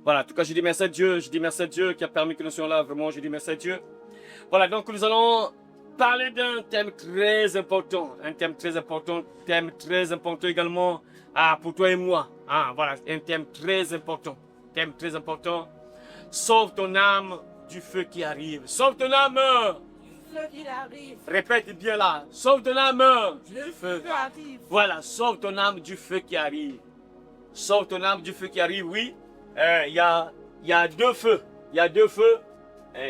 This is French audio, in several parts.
Voilà, en tout cas, je dis merci à Dieu. Je dis merci à Dieu qui a permis que nous soyons là. Vraiment, je dis merci à Dieu. Voilà, donc nous allons parler d'un thème très important. Un thème très important également pour toi et moi. Voilà, un thème très important. Thème très important. Sauve ton âme du feu qui arrive. Sauve ton âme du feu qui arrive. Répète bien là. Sauve ton âme Du feu qui arrive. Voilà, sauve ton âme du feu qui arrive. Sauve ton âme du feu qui arrive, oui. Il y a deux feux. Il y a deux feux.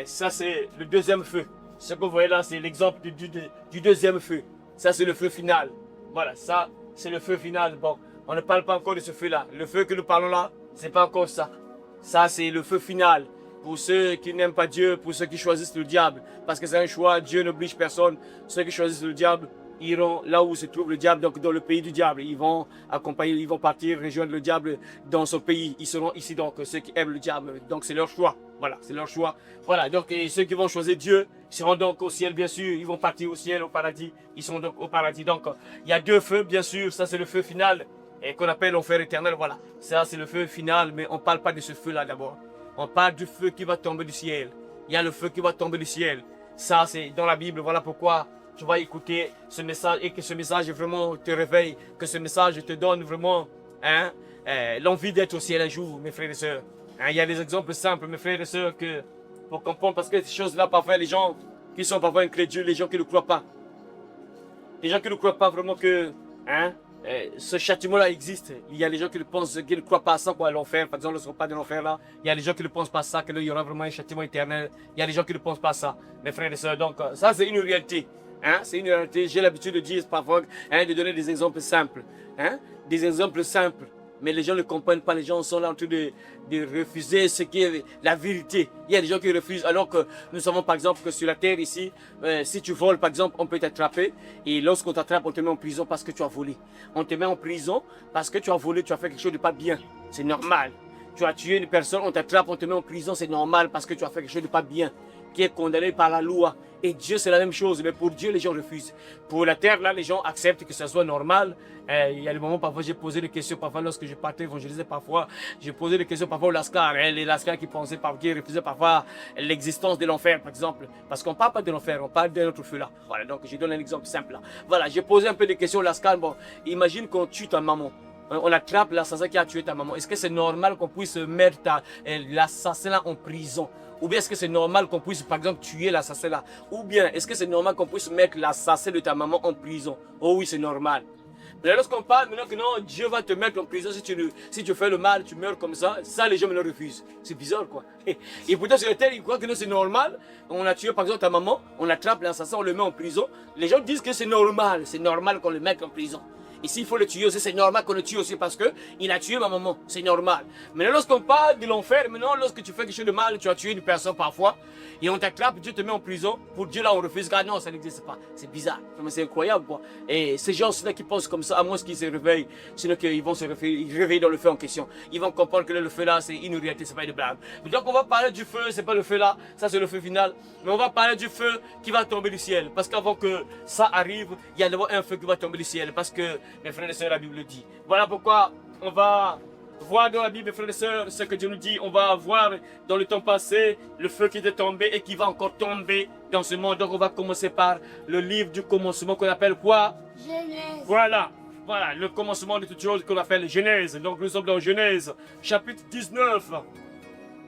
Ça, c'est le deuxième feu. Ce que vous voyez là, c'est l'exemple du deuxième feu. Ça, c'est le feu final. Voilà, ça, c'est le feu final. Bon, on ne parle pas encore de ce feu-là. Le feu que nous parlons là, c'est pas encore ça. Ça, c'est le feu final. Pour ceux qui n'aiment pas Dieu, pour ceux qui choisissent le diable. Parce que c'est un choix, Dieu n'oblige personne. Ceux qui choisissent le diable iront là où se trouve le diable, donc dans le pays du diable. Ils vont accompagner, ils vont partir rejoindre le diable dans son pays. Ils seront ici donc, ceux qui aiment le diable. Donc c'est leur choix. Voilà, c'est leur choix. Voilà, donc et ceux qui vont choisir Dieu seront donc au ciel, bien sûr. Ils vont partir au ciel, au paradis. Ils seront donc au paradis. Donc il y a deux feux, bien sûr. Ça, c'est le feu final et qu'on appelle l'enfer éternel. Voilà, ça, c'est le feu final, mais on ne parle pas de ce feu-là d'abord. On parle du feu qui va tomber du ciel. Il y a le feu qui va tomber du ciel. Ça, c'est dans la Bible. Voilà pourquoi tu vas écouter ce message et que ce message vraiment te réveille, que ce message te donne vraiment l'envie d'être au ciel un jour, mes frères et sœurs. Il y a des exemples simples, mes frères et sœurs, que pour comprendre, parce que ces choses-là, parfois, les gens qui sont parfois incrédules, les gens qui ne croient pas. Les gens qui ne croient pas vraiment que ce châtiment-là existe. Il y a des gens qui ne pensent, qui ne croient pas à ça, quoi, l'enfer. Par exemple, ne seront pas de l'enfer là. Il y a des gens qui ne pensent pas à ça, qu'il y aura vraiment un châtiment éternel. Il y a des gens qui ne pensent pas à ça, mes frères et sœurs. Donc, ça, c'est une réalité. C'est une réalité. J'ai l'habitude de dire parfois, de donner des exemples simples. Des exemples simples. Mais les gens ne comprennent pas. Les gens sont là en train de refuser ce qui est la vérité. Il y a des gens qui refusent. Alors que nous savons par exemple que sur la terre ici, si tu voles par exemple, on peut t'attraper. Et lorsqu'on t'attrape, on te met en prison parce que tu as volé. On te met en prison parce que tu as volé, tu as fait quelque chose de pas bien. C'est normal. Tu as tué une personne, on t'attrape, on te met en prison. C'est normal parce que tu as fait quelque chose de pas bien, qui est condamné par la loi. Et Dieu, c'est la même chose. Mais pour Dieu, les gens refusent. Pour la terre, là, les gens acceptent que ce soit normal. Il y a des moments, parfois, j'ai posé des questions. Parfois, lorsque je partais évangéliser, parfois, j'ai posé des questions parfois aux Lascars. Les Lascars qui pensaient, qui refusaient parfois l'existence de l'enfer, par exemple. Parce qu'on ne parle pas de l'enfer, on parle d'un autre feu là. Voilà, donc je donne un exemple simple là. Voilà, j'ai posé un peu de questions aux Lascars. Bon, imagine qu'on tue ta maman. On attrape l'assassin qui a tué ta maman. Est-ce que c'est normal qu'on puisse mettre l'assassin là en prison? Ou bien est-ce que c'est normal qu'on puisse, par exemple, tuer l'assassin là? Ou bien est-ce que c'est normal qu'on puisse mettre l'assassin de ta maman en prison? Oh oui, c'est normal. Mais lorsqu'on parle maintenant que non, Dieu va te mettre en prison si tu fais le mal, tu meurs comme ça les gens me le refusent. C'est bizarre quoi. Et pourtant sur la terre, ils croient que non, c'est normal. On a tué par exemple ta maman, on attrape l'assassin, on le met en prison. Les gens disent que c'est normal qu'on le mette en prison. Et s'il faut le tuer aussi, c'est normal qu'on le tue aussi parce qu'il a tué ma maman. C'est normal. Mais lorsqu'on parle de l'enfer, maintenant, lorsque tu fais quelque chose de mal, tu as tué une personne parfois, et on t'attrape, Dieu te met en prison. Pour Dieu, là, on refuse. Ah non, ça n'existe pas. C'est bizarre. C'est incroyable, quoi. Et ces gens-là qui pensent comme ça, à moins qu'ils se réveillent, sinon qu'ils vont se réveiller dans le feu en question. Ils vont comprendre que le feu là, c'est une réalité, c'est pas une blague. Donc, on va parler du feu, c'est pas le feu là, ça c'est le feu final. Mais on va parler du feu qui va tomber du ciel. Parce qu'avant que ça arrive, il y a d'abord un feu qui va tomber du ciel. Parce que, mes frères et sœurs, la Bible le dit. Voilà pourquoi on va voir dans la Bible, mes frères et sœurs, ce que Dieu nous dit. On va voir dans le temps passé le feu qui était tombé et qui va encore tomber dans ce monde. Donc on va commencer par le livre du commencement qu'on appelle quoi? Genèse. Voilà, le commencement de toutes choses qu'on appelle Genèse. Donc nous sommes dans Genèse, chapitre 19.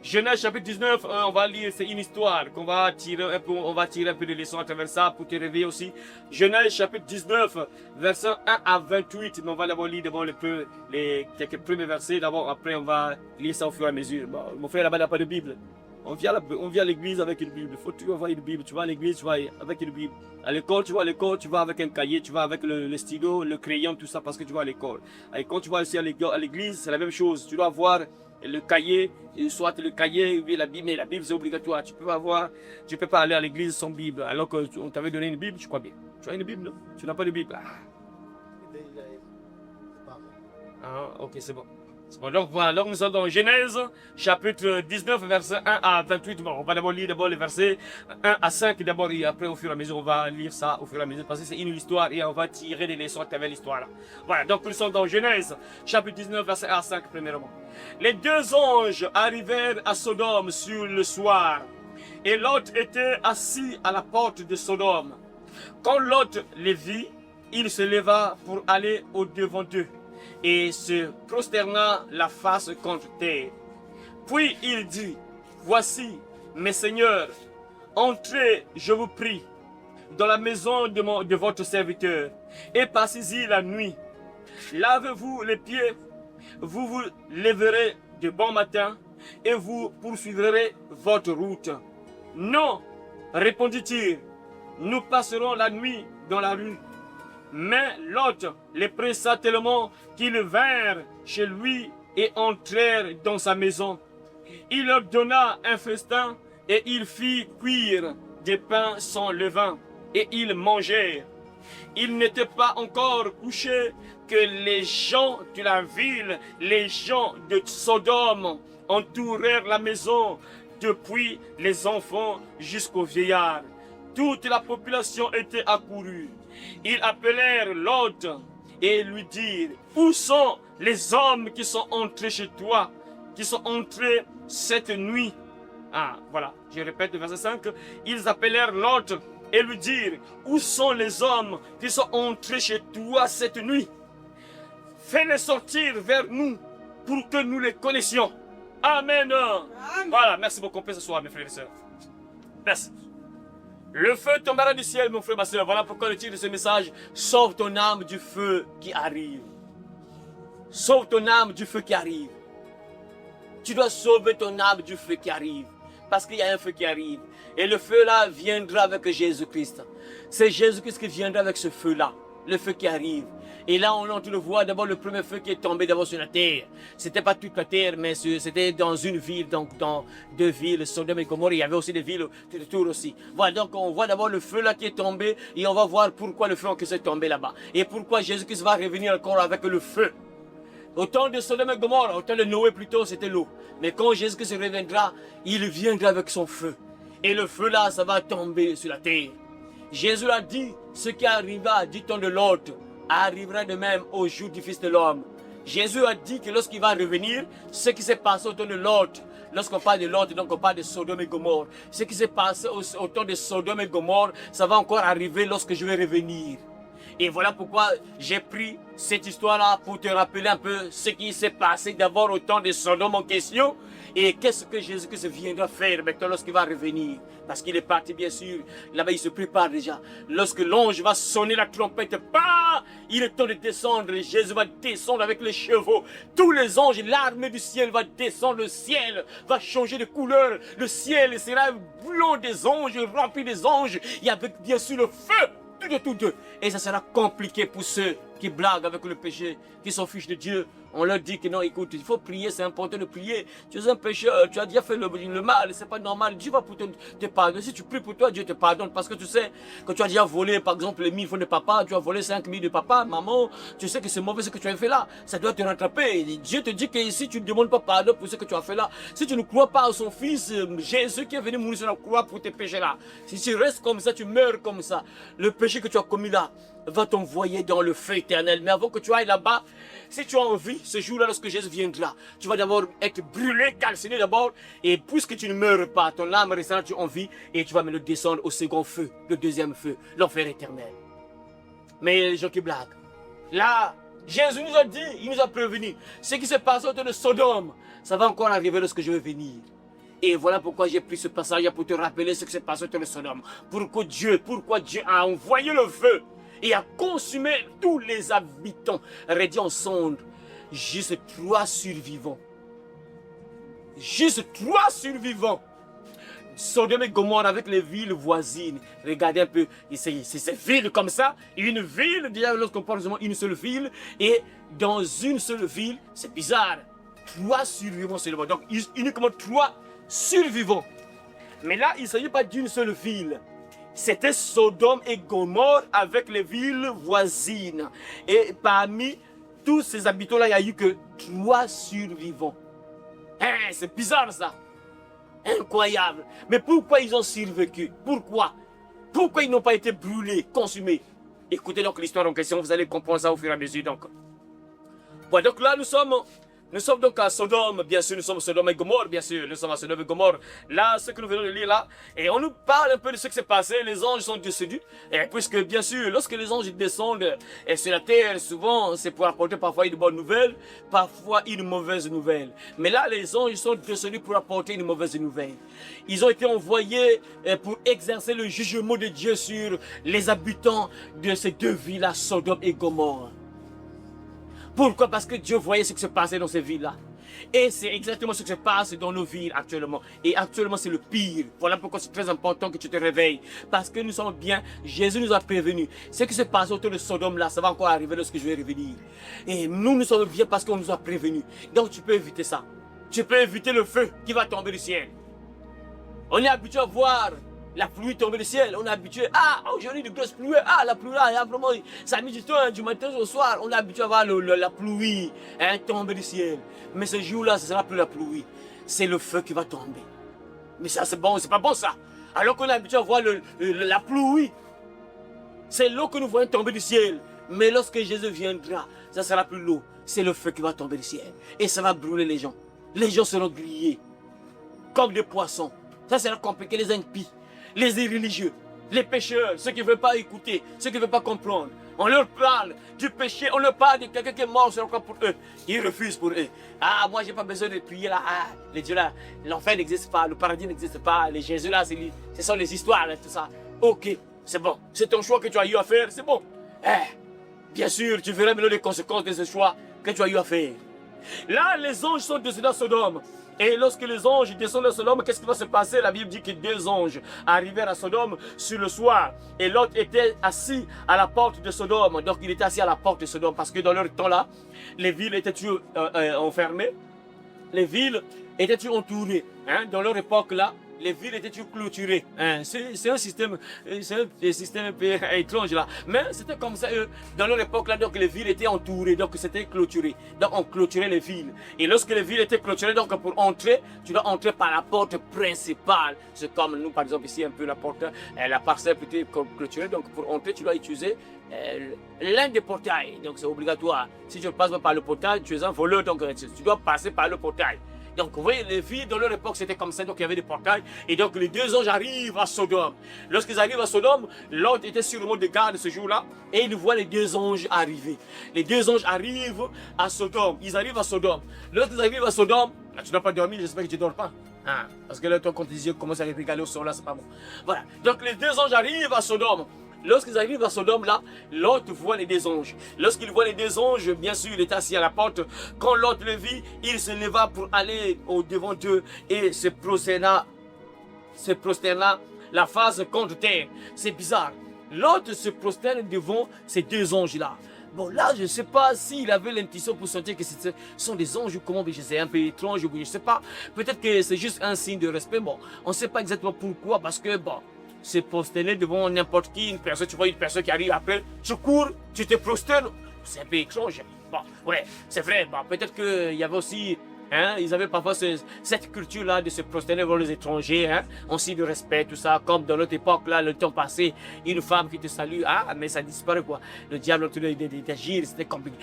Genèse chapitre 19, on va lire, c'est une histoire qu'on va tirer un peu, on va tirer un peu de leçons à travers ça pour te réveiller aussi. Genèse chapitre 19, versets 1 à 28, mais on va d'abord lire devant les quelques premiers versets, d'abord après on va lire ça au fur et à mesure. Bon, mon frère là-bas n'a pas de Bible. On vient à l'église avec une Bible. Il faut toujours avoir une Bible. Tu vas à l'église, tu vas avec une Bible. À l'école, tu vas à l'école, tu vas avec un cahier, tu vas avec le stylo, le crayon, tout ça parce que tu vas à l'école. Et quand tu vas aussi à l'église, c'est la même chose. Tu dois avoir le cahier, soit le cahier ou la Bible, mais la Bible c'est obligatoire. Tu peux pas aller à l'église sans Bible. Alors qu'on t'avait donné une Bible, je crois bien. Tu as une Bible, non? Tu n'as pas de Bible. Ah, ok, c'est bon. Bon, donc voilà, donc nous sommes dans Genèse, chapitre 19, verset 1 à 28. Bon, on va d'abord lire les versets 1 à 5 d'abord, et après au fur et à mesure, on va lire ça au fur et à mesure, parce que c'est une histoire et on va tirer des leçons à travers l'histoire là. Voilà, donc nous sommes dans Genèse, chapitre 19, verset 1 à 5 premièrement. Les deux anges arrivèrent à Sodome sur le soir, et Lot était assis à la porte de Sodome. Quand Lot les vit, il se leva pour aller au-devant d'eux et se prosterna la face contre terre. Puis il dit, voici, mes seigneurs, entrez, je vous prie, dans la maison de votre serviteur, et passez-y la nuit. Lavez-vous les pieds, vous vous lèverez de bon matin, et vous poursuivrez votre route. Non, répondit-il, nous passerons la nuit dans la rue. Mais Lot les pressa tellement qu'ils vinrent chez lui et entrèrent dans sa maison. Il leur donna un festin et il fit cuire des pains sans levain et ils mangèrent. Il n'était pas encore couché que les gens de la ville, les gens de Sodome, entourèrent la maison, depuis les enfants jusqu'aux vieillards. Toute la population était accourue. Ils appelèrent Lot et lui dirent, où sont les hommes qui sont entrés chez toi, qui sont entrés cette nuit? Ah, voilà, je répète le verset 5. Ils appelèrent Lot et lui dirent, où sont les hommes qui sont entrés chez toi cette nuit? Fais-les sortir vers nous pour que nous les connaissions. Amen. Voilà, merci beaucoup pour ce soir, mes frères et sœurs. Merci. Le feu tombera du ciel, mon frère, ma soeur. Voilà pourquoi le titre de ce message, sauve ton âme du feu qui arrive. Sauve ton âme du feu qui arrive. Tu dois sauver ton âme du feu qui arrive. Parce qu'il y a un feu qui arrive. Et le feu là viendra avec Jésus-Christ. C'est Jésus-Christ qui viendra avec ce feu là. Le feu qui arrive. Et là, on le voit d'abord le premier feu qui est tombé d'abord sur la terre. C'était pas toute la terre, mais c'était dans une ville, donc dans deux villes, Sodome et Gomorrhe. Il y avait aussi des villes tout autour aussi. Voilà, donc on voit d'abord le feu là qui est tombé et on va voir pourquoi le feu est tombé là-bas. Et pourquoi Jésus-Christ va revenir encore avec le feu. Au temps de Sodome et Gomorrhe, au temps de Noé plutôt, c'était l'eau. Mais quand Jésus-Christ reviendra, il viendra avec son feu. Et le feu là, ça va tomber sur la terre. Jésus a dit, ce qui arriva du temps de l'autre, arrivera de même au jour du Fils de l'homme. Jésus a dit que lorsqu'il va revenir, ce qui s'est passé au temps de Lot, lorsqu'on parle de Lot, donc on parle de Sodome et Gomorrhe, ce qui s'est passé au temps de Sodome et Gomorrhe, ça va encore arriver lorsque je vais revenir. Et voilà pourquoi j'ai pris cette histoire-là pour te rappeler un peu ce qui s'est passé d'abord au temps de Sodome en question et qu'est-ce que Jésus-Christ viendra faire maintenant lorsqu'il va revenir. Parce qu'il est parti bien sûr, là-bas il se prépare déjà. Lorsque l'ange va sonner la trompette, bah, il est temps de descendre, Jésus va descendre avec les chevaux. Tous les anges, l'armée du ciel va descendre, le ciel va changer de couleur. Le ciel sera blanc des anges, rempli des anges et avec bien sûr le feu. Tout deux. Et ça sera compliqué pour ceux qui blaguent avec le péché, qui s'en fichent de Dieu. On leur dit que non, écoute, il faut prier, c'est important de prier. Tu es un pécheur, tu as déjà fait le mal, c'est pas normal. Dieu va te pardonner. Si tu pries pour toi, Dieu te pardonne. Parce que tu sais, quand tu as déjà volé, par exemple, les 1000 francs de papa, tu as volé 5000 de papa, maman, tu sais que c'est mauvais ce que tu as fait là. Ça doit te rattraper. Et Dieu te dit que si tu ne demandes pas pardon pour ce que tu as fait là, si tu ne crois pas à son fils, Jésus qui est venu mourir sur la croix pour tes péchés là, si tu restes comme ça, tu meurs comme ça, le péché que tu as commis là va t'envoyer dans le feu éternel. Mais avant que tu ailles là-bas, si tu as envie, ce jour-là, lorsque Jésus viendra, tu vas d'abord être brûlé, calciné d'abord. Et puisque tu ne meurs pas, ton âme restera en vie et tu vas me le descendre au second feu, le deuxième feu, l'enfer éternel. Mais les gens qui blaguent. Là, Jésus nous a dit, il nous a prévenu. Ce qui se passe autour de Sodome, ça va encore arriver lorsque je vais venir. Et voilà pourquoi j'ai pris ce passage pour te rappeler ce qui s'est passé autour de Sodome. Pourquoi Dieu a envoyé le feu et a consumé tous les habitants, réduits en cendres, juste 3 survivants. Juste 3 survivants. Sodome et Gomorrhe avec les villes voisines. Regardez un peu, c'est ces villes comme ça. Une ville, déjà lorsqu'on parle seulement une seule ville, et dans une seule ville, c'est bizarre. 3 survivants seulement. Donc uniquement 3 survivants. Mais là, il ne s'agit pas d'une seule ville. C'était Sodome et Gomorrhe avec les villes voisines. Et parmi tous ces habitants-là, il n'y a eu que 3 survivants. Hein, c'est bizarre ça. Incroyable. Mais pourquoi ils ont survécu? Pourquoi? Pourquoi ils n'ont pas été brûlés, consumés? Écoutez donc l'histoire en question, vous allez comprendre ça au fur et à mesure. Donc, bon, donc là, nous sommes donc à Sodome, bien sûr, nous sommes à Sodome et Gomorrhe, bien sûr, nous sommes à Sodome et Gomorrhe. Là, ce que nous venons de lire là, et on nous parle un peu de ce qui s'est passé, les anges sont descendus, et puisque bien sûr, lorsque les anges descendent sur la terre, souvent, c'est pour apporter parfois une bonne nouvelle, parfois une mauvaise nouvelle. Mais là, les anges sont descendus pour apporter une mauvaise nouvelle. Ils ont été envoyés pour exercer le jugement de Dieu sur les habitants de ces 2 villes-là, Sodome et Gomorrhe. Pourquoi? Parce que Dieu voyait ce qui se passait dans ces villes-là. Et c'est exactement ce qui se passe dans nos villes actuellement. Et actuellement, c'est le pire. Voilà pourquoi c'est très important que tu te réveilles. Parce que nous sommes bien, Jésus nous a prévenus. Ce qui se passe autour de Sodome, là, ça va encore arriver lorsque je vais revenir. Et nous sommes bien parce qu'on nous a prévenus. Donc tu peux éviter ça. Tu peux éviter le feu qui va tomber du ciel. On est habitué à voir la pluie tomber du ciel. On est habitué. Ah, aujourd'hui, de grosses pluies. Ah, la pluie là, il y a vraiment. Ça met du temps, du matin au soir. On est habitué à voir la pluie tomber du ciel. Mais ce jour-là, ce ne sera plus la pluie. C'est le feu qui va tomber. Mais ça, c'est bon, c'est pas bon ça. Alors qu'on est habitué à voir la pluie. C'est l'eau que nous voyons tomber du ciel. Mais lorsque Jésus viendra, ça sera plus l'eau. C'est le feu qui va tomber du ciel. Et ça va brûler les gens. Les gens seront grillés. Comme des poissons. Ça sera compliqué, les impies. Les irréligieux, les pécheurs, ceux qui ne veulent pas écouter, ceux qui ne veulent pas comprendre. On leur parle du péché, on leur parle de quelqu'un qui est mort sur le corps pour eux. Ils refusent pour eux. Ah, moi, j'ai pas besoin de prier là. Ah, les dieux là, l'enfer n'existe pas, le paradis n'existe pas, les Jésus là, ce sont les histoires, là, tout ça. Ok, c'est bon. C'est ton choix que tu as eu à faire, c'est bon. Bien sûr, tu verras maintenant les conséquences de ce choix que tu as eu à faire. Là, les anges sont descendus à Sodome. Et lorsque les anges descendent à Sodome, qu'est-ce qui va se passer? La Bible dit que 2 anges arrivèrent à Sodome sur le soir. Et l'autre était assis à la porte de Sodome. Donc il était assis à la porte de Sodome. Parce que dans leur temps-là, les villes étaient toujours enfermées. Les villes étaient toujours entourées. Hein? Dans leur époque-là, les villes étaient toujours clôturées. Hein? C'est un système un peu étrange là. Mais c'était comme ça, dans leur époque là, donc les villes étaient entourées, donc c'était clôturé. Donc on clôturait les villes. Et lorsque les villes étaient clôturées, donc pour entrer, tu dois entrer par la porte principale. C'est comme nous par exemple ici un peu la porte, la parcelle était clôturée, donc pour entrer tu dois utiliser l'un des portails. Donc c'est obligatoire. Si tu ne passes pas par le portail, tu es un voleur, donc tu dois passer par le portail. Donc vous voyez, les villes dans leur époque c'était comme ça, donc il y avait des portails. Et donc les 2 anges arrivent à Sodome. Lorsqu'ils arrivent à Sodome, l'autre était sur le mont de garde ce jour-là. Et il voit les 2 anges arriver. Les 2 anges arrivent à Sodome. Ils arrivent à Sodome. Lorsqu'ils arrivent à Sodome, là, tu ne dois pas dormir, j'espère que tu ne dors pas. Hein? Parce que là, toi, quand tes yeux commencent à regarder au sol, là, c'est pas bon. Voilà. Donc les 2 anges arrivent à Sodome. Lorsqu'ils arrivent à Sodome là, l'autre voit les 2 anges. Lorsqu'il voit les 2 anges, bien sûr, il est assis à la porte. Quand l'autre le vit, il se leva pour aller au devant d'eux et se prosterna la face contre terre. C'est bizarre. L'autre se prosterne devant ces 2 anges là. Bon là, je ne sais pas s'il avait l'intuition pour sentir que ce sont des anges ou comment, mais je sais, un peu étrange, je ne sais pas. Peut-être que c'est juste un signe de respect. Bon, on ne sait pas exactement pourquoi, parce que bon, se prosterner devant n'importe qui, une personne, tu vois une personne qui arrive après, tu cours, tu te prosternes, c'est un peu étrange. Bon, ouais, c'est vrai, bon, peut-être qu'il y avait aussi, hein, ils avaient parfois cette culture-là de se prosterner devant les étrangers, hein, en signe de respect, tout ça, comme dans notre époque, là, le temps passé, une femme qui te salue, ah, mais ça disparaît quoi, le diable autour d'agir, c'était compliqué.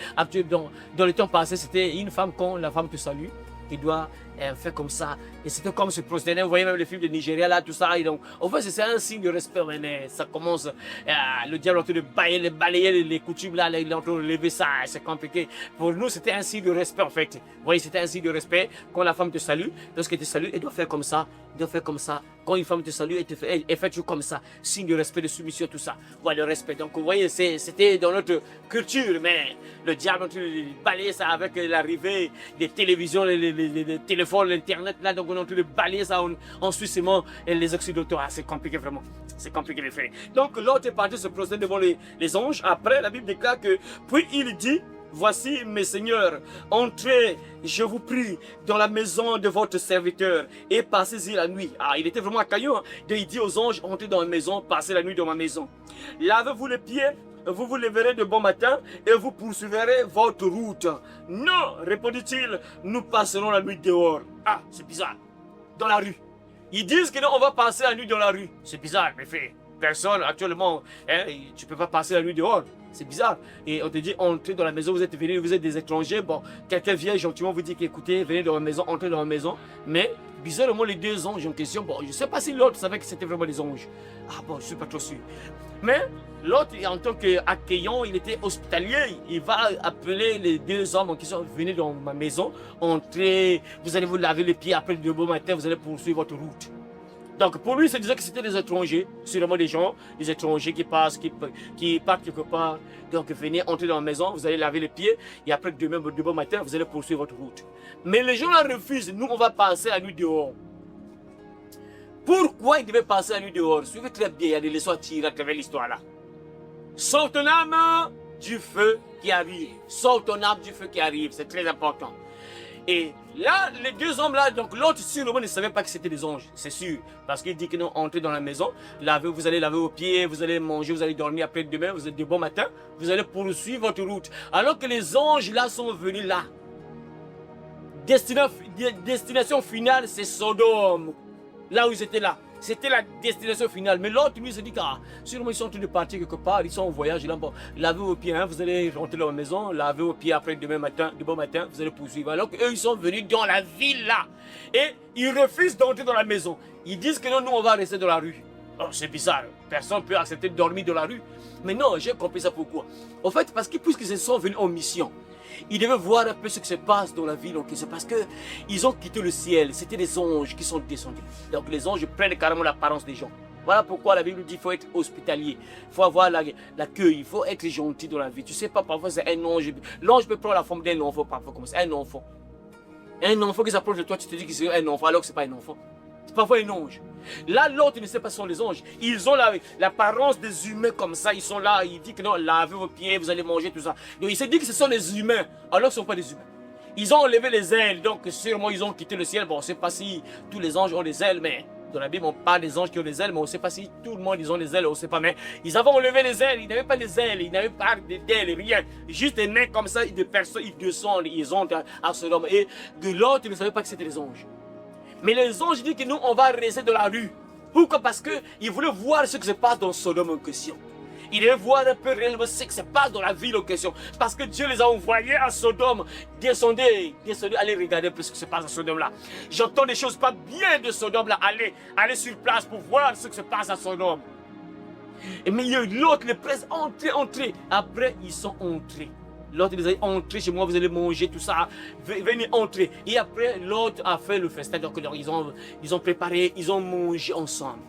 Dans le temps passé, c'était une femme, quand la femme te salue, il doit faire comme ça. Et c'était comme se prosterner. Vous voyez même les films de Nigeria là, tout ça. Et donc, en fait, c'est un signe de respect. Mais ça commence, le diable est en train de balayer les coutumes là, il est en train de lever ça. C'est compliqué. Pour nous, c'était un signe de respect en fait. Vous voyez, c'était un signe de respect. Quand la femme te salue, lorsqu'elle te salue, elle doit faire comme ça. Elle doit faire comme ça. Quand une femme te salue, elle fait toujours comme ça. Signe de respect, de soumission, tout ça. Voilà, le respect. Donc, vous voyez, c'était dans notre culture. Mais le diable est en train de balayer ça avec l'arrivée des télévisions, les téléphones, l'internet là. Donc, on est en train de balayer ça en suivant les occidentaux. Ah, c'est compliqué vraiment. C'est compliqué de faire. Donc, l'autre est parti se prosterner devant les anges. Après, la Bible déclare que, puis il dit, voici mes seigneurs, entrez, je vous prie, dans la maison de votre serviteur et passez-y la nuit. Ah, il était vraiment accueillant. Il dit aux anges, entrez dans la maison, passez la nuit dans ma maison. Lavez-vous les pieds vous vous lèverez de bon matin et vous poursuivrez votre route. Non, répondit-il, nous passerons la nuit dehors. Ah, c'est bizarre. Dans la rue. Ils disent que non, on va passer la nuit dans la rue. C'est bizarre, mais fait. Personne actuellement, hein, tu ne peux pas passer la nuit dehors. C'est bizarre. Et on te dit, entrez dans la maison, vous êtes venus, vous êtes des étrangers. Bon, quelqu'un vient gentiment vous dit qu'écoutez, venez dans la maison, entrez dans la maison. Mais bizarrement, les deux anges en question, bon, je ne sais pas si l'autre savait que c'était vraiment des anges. Ah bon, je ne suis pas trop sûr. Mais l'autre, en tant qu'accueillant, il était hospitalier. Il va appeler les deux hommes en question, venez dans ma maison, entrez, vous allez vous laver les pieds, après le bon matin, vous allez poursuivre votre route. Donc pour lui, c'est disait que c'était des étrangers, sûrement des gens, des étrangers qui passent, qui partent quelque part. Donc venez entrer dans la maison, vous allez laver les pieds et après demain, de bon matin, vous allez poursuivre votre route. Mais les gens là refusent, nous on va passer la nuit dehors. Pourquoi ils devaient passer la nuit dehors? Suivez très bien, il y a des leçons à tirer à travers l'histoire là. Sauve ton âme du feu qui arrive. Sauve ton âme du feu qui arrive, c'est très important. Et là, les deux hommes là, donc l'autre sûrement ne savait pas que c'était des anges, c'est sûr. Parce qu'il dit que non, entrez dans la maison, vous allez laver vos pieds, vous allez manger, vous allez dormir après demain, vous êtes de bon matin, vous allez poursuivre votre route. Alors que les anges là sont venus là. Destination finale, c'est Sodome. Là où ils étaient là. C'était la destination finale. Mais l'autre, lui, se dit que sûrement ils sont en train de partir quelque part, ils sont en voyage. Là, bon, lavez vos pieds, hein, vous allez rentrer dans la maison, lavez vos pieds après demain matin, de bon matin, vous allez poursuivre. Alors qu'eux, ils sont venus dans la ville là. Et ils refusent d'entrer dans la maison. Ils disent que non, nous, on va rester dans la rue. Oh, c'est bizarre. Personne ne peut accepter de dormir dans la rue. Mais non, j'ai compris ça pourquoi. En fait, parce que puisqu'ils sont venus en mission, ils devaient voir un peu ce qui se passe dans la ville. C'est parce qu'ils ont quitté le ciel. C'était des anges qui sont descendus. Donc les anges prennent carrément l'apparence des gens. Voilà pourquoi la Bible dit qu'il faut être hospitalier. Il faut avoir l'accueil. Il faut être gentil dans la vie. Tu sais pas, parfois c'est un ange. L'ange peut prendre la forme d'un enfant parfois comme ça. Un enfant. Un enfant qui s'approche de toi, tu te dis que c'est un enfant alors que ce n'est pas un enfant. C'est parfois un ange. Là, l'autre ne sait pas ce sont les anges. Ils ont l'apparence des humains comme ça. Ils sont là. Il dit que non, lavez vos pieds, vous allez manger, tout ça. Donc il s'est dit que ce sont les humains, alors que ce ne sont pas des humains. Ils ont enlevé les ailes, donc sûrement ils ont quitté le ciel. Bon, on ne sait pas si tous les anges ont des ailes, mais dans la Bible, on parle des anges qui ont des ailes, mais on ne sait pas si tout le monde ils ont des ailes, on ne sait pas. Mais ils avaient enlevé les ailes, ils n'avaient pas les ailes, ils n'avaient pas d'ailes, rien. Juste des mains comme ça, des personnes, ils descendent, ils ont à Sodome. Et de l'autre, ils ne savaient pas que c'était les anges. Mais les anges disent que nous, on va rester dans la rue. Pourquoi? Parce qu'ils voulaient voir ce qui se passe dans Sodome en question. Ils devaient voir un peu réellement ce qui se passe dans la ville en question. Parce que Dieu les a envoyés à Sodome. Descendez, allez regarder un peu ce qui se passe à Sodome là. J'entends des choses pas bien de Sodome là. Allez sur place pour voir ce qui se passe à Sodome. Et mais l'autre les presse, entrez. Après, ils sont entrés. L'autre les a dit, entrez chez moi, vous allez manger, tout ça. Venez entrer. Et après, l'autre a fait le festin. Donc, ils ont préparé, ils ont mangé ensemble.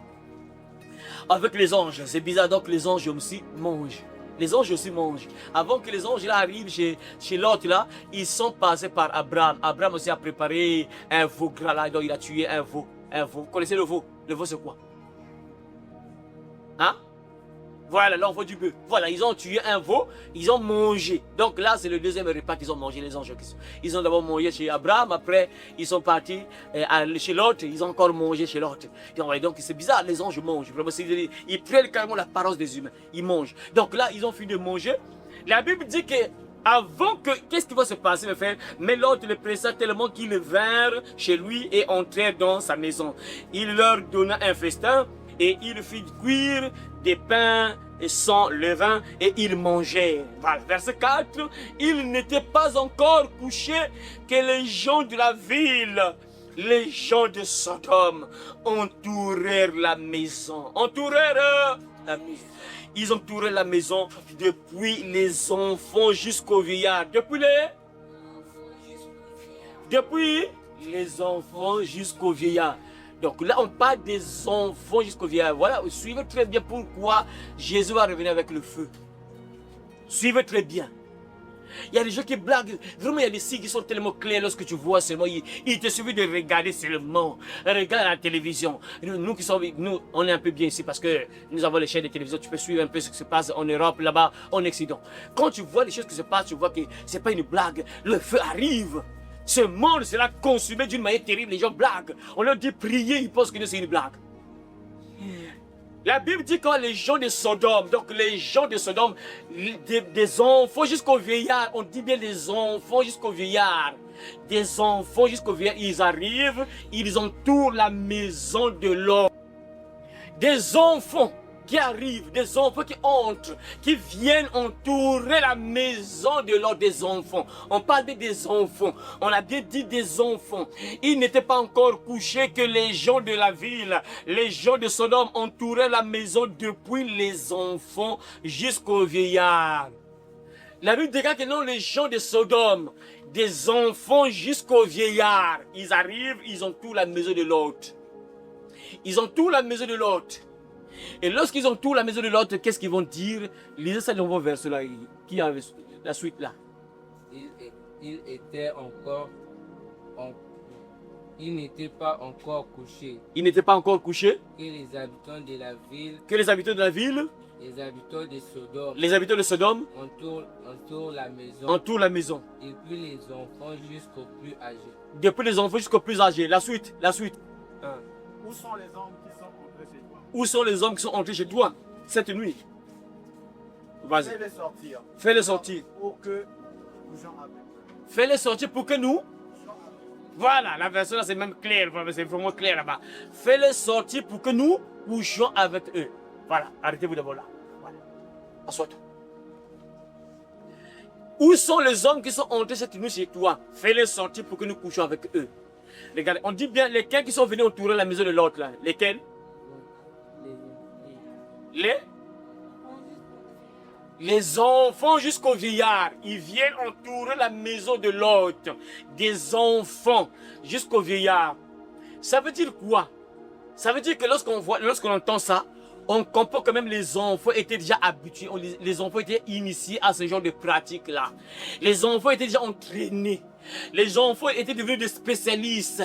Avec les anges, c'est bizarre. Donc, les anges aussi mangent. Les anges aussi mangent. Avant que les anges là arrivent chez l'autre là, ils sont passés par Abraham. Abraham aussi a préparé un veau gras là. Donc, il a tué un veau. Vous connaissez le veau? Le veau, c'est quoi? Hein? Voilà, l'envoi du bœuf. Voilà, ils ont tué un veau, ils ont mangé. Donc là, c'est le deuxième repas qu'ils ont mangé, les anges. Ils ont d'abord mangé chez Abraham, après, ils sont partis chez l'autre, ils ont encore mangé chez l'autre. Donc c'est bizarre, les anges mangent. Vraiment, ils prennent carrément l'apparence des humains. Ils mangent. Donc là, ils ont fini de manger. La Bible dit que avant que, qu'est-ce qui va se passer, mes frères? Mais l'autre les pressa tellement qu'ils vinrent chez lui et entrèrent dans sa maison. Il leur donna un festin et il fit cuire des pains sans levain et ils mangèrent. Voilà, verset 4. Il n'était pas encore couché que les gens de la ville, les gens de Sodome, entourèrent la maison. Entourèrent la maison. Ils entouraient la maison depuis les enfants jusqu'aux vieillards. Depuis les enfants jusqu'aux vieillards. Donc là, on parle des enfants jusqu'au vieillard. Voilà, suivez très bien pourquoi Jésus va revenir avec le feu. Suivez très bien. Il y a des gens qui blaguent. Vraiment, il y a des signes qui sont tellement clairs lorsque tu vois seulement. Il te suffit de regarder seulement. Regarde la télévision. Nous, on est un peu bien ici parce que nous avons les chaînes de télévision. Tu peux suivre un peu ce qui se passe en Europe, là-bas, en Occident. Quand tu vois les choses qui se passent, tu vois que ce n'est pas une blague. Le feu arrive. Ce monde sera consumé d'une manière terrible. Les gens blaguent. On leur dit prier, ils pensent que c'est une blague. La Bible dit quand les gens de Sodome, donc les gens de Sodome, des enfants jusqu'au vieillard, on dit bien des enfants jusqu'au vieillard, des enfants jusqu'au vieillard, ils arrivent, ils entourent la maison de l'homme. Des enfants qui arrivent, des enfants qui entrent, qui viennent entourer la maison de l'homme, des enfants. On parle des enfants, on a bien dit des enfants. Ils n'étaient pas encore couchés que les gens de la ville, les gens de Sodome entouraient la maison depuis les enfants jusqu'aux vieillards. La Bible dit que non, les gens de Sodome, des enfants jusqu'aux vieillards, ils arrivent, ils entourent la maison de l'autre. Ils entourent la maison de l'autre. Et lorsqu'ils entourent la maison de l'autre, qu'est-ce qu'ils vont dire? Lisez ça dans vos versets là, qui a la suite là. Il était encore, il n'était pas encore couché. Ils n'étaient pas encore couchés. Que les habitants de la ville, Que les habitants de la ville, les habitants de Sodome, les habitants de Sodome, entourent la maison. entourent la maison. Et puis les enfants jusqu'aux plus âgés. Depuis les enfants jusqu'aux plus âgés. La suite, la suite. Où sont les hommes qui sont entrés chez toi? Où sont les hommes qui sont entrés chez toi cette nuit? Vas-y. Fais-les sortir. Fais-les sortir. Pour que nous gens avec. Fais-les sortir pour que nous. Voilà, la version là c'est même clair, c'est vraiment clair là-bas. Fais-les sortir pour que nous couchions avec eux. Voilà, arrêtez-vous d'abord là. Voilà. Assois-toi. Où sont les hommes qui sont entrés cette nuit chez toi? Fais-les sortir pour que nous couchions avec eux. Regardez, on dit bien lesquels qui sont venus entourer la maison de l'autre là. Lesquels? Les enfants jusqu'au vieillard, ils viennent entourer la maison de l'autre. Des enfants jusqu'au vieillard. Ça veut dire quoi? Ça veut dire que lorsqu'on entend ça, on comprend que même les enfants étaient déjà habitués, les enfants étaient initiés à ce genre de pratique-là. Les enfants étaient déjà entraînés. Les enfants étaient devenus des spécialistes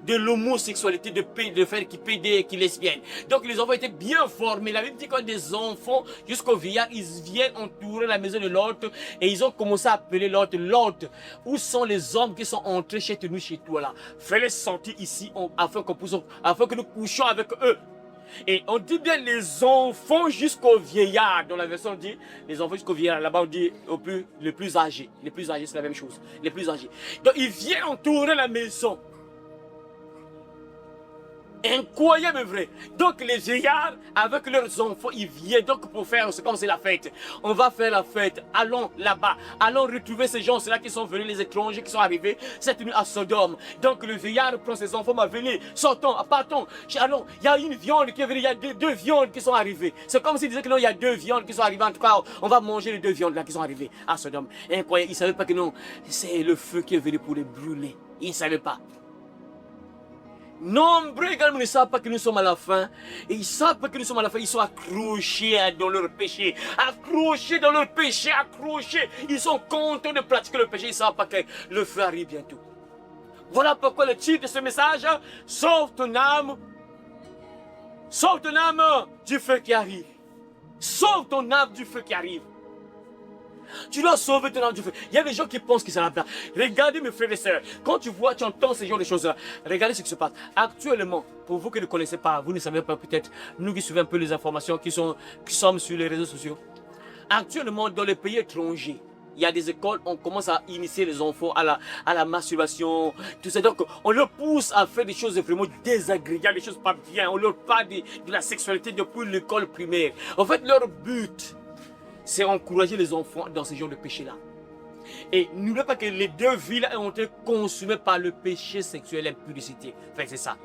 de l'homosexualité, de faire qui pédé, qui lesbienne. Donc les enfants étaient bien formés. La Bible dit que des enfants jusqu'au vieillard, ils viennent entourer la maison de l'autre et ils ont commencé à appeler l'autre. L'autre, où sont les hommes qui sont entrés chez nous, chez toi là? Fais-les sortir ici afin que nous couchions avec eux. Et on dit bien les enfants jusqu'au vieillard. Dans la version on dit les enfants jusqu'au vieillard. Là-bas on dit les plus âgés. Les plus âgés c'est la même chose. Les plus âgés. Donc ils viennent entourer la maison. Incroyable vrai. Donc les vieillards avec leurs enfants ils viennent donc pour faire, c'est comme c'est la fête. On va faire la fête. Allons là-bas. Allons retrouver ces gens-là qui sont venus, les étrangers qui sont arrivés cette nuit à Sodome. Donc le vieillard prend ses enfants, venez, sortons, partons. Allons, il y a une viande qui est venue, il y a deux viandes qui sont arrivées. C'est comme s'il disait que non, il y a deux viandes qui sont arrivées. En tout cas, on va manger les deux viandes là qui sont arrivées à Sodome. Incroyable, ils ne savaient pas que non, c'est le feu qui est venu pour les brûler. Ils ne savaient pas. Nombreux également ne savent pas que nous sommes à la fin. Et ils savent pas que nous sommes à la fin. Ils sont accrochés dans leur péché. Accrochés dans leur péché. Accrochés. Ils sont contents de pratiquer le péché. Ils ne savent pas que le feu arrive bientôt. Voilà pourquoi le titre de ce message, sauve ton âme. Sauve ton âme du feu qui arrive. Sauve ton âme du feu qui arrive. Tu dois sauver ton âme du feu. Il y a des gens qui pensent que c'est la place. Regardez mes frères et sœurs. Quand tu vois, tu entends ce genre de choses-là. Regardez ce qui se passe. Actuellement, pour vous qui ne connaissez pas, vous ne savez pas peut-être, nous qui suivons un peu les informations qui sommes sur les réseaux sociaux. Actuellement, dans les pays étrangers, il y a des écoles, on commence à initier les enfants à la masturbation, tout ça. Donc, on leur pousse à faire des choses vraiment désagréables, des choses pas bien. On leur parle de la sexualité depuis l'école primaire. En fait, leur but, c'est encourager les enfants dans ce genre de péché-là. Et n'oubliez pas que les deux villes ont été consumées par le péché sexuel, l'impudicité. Enfin, c'est ça.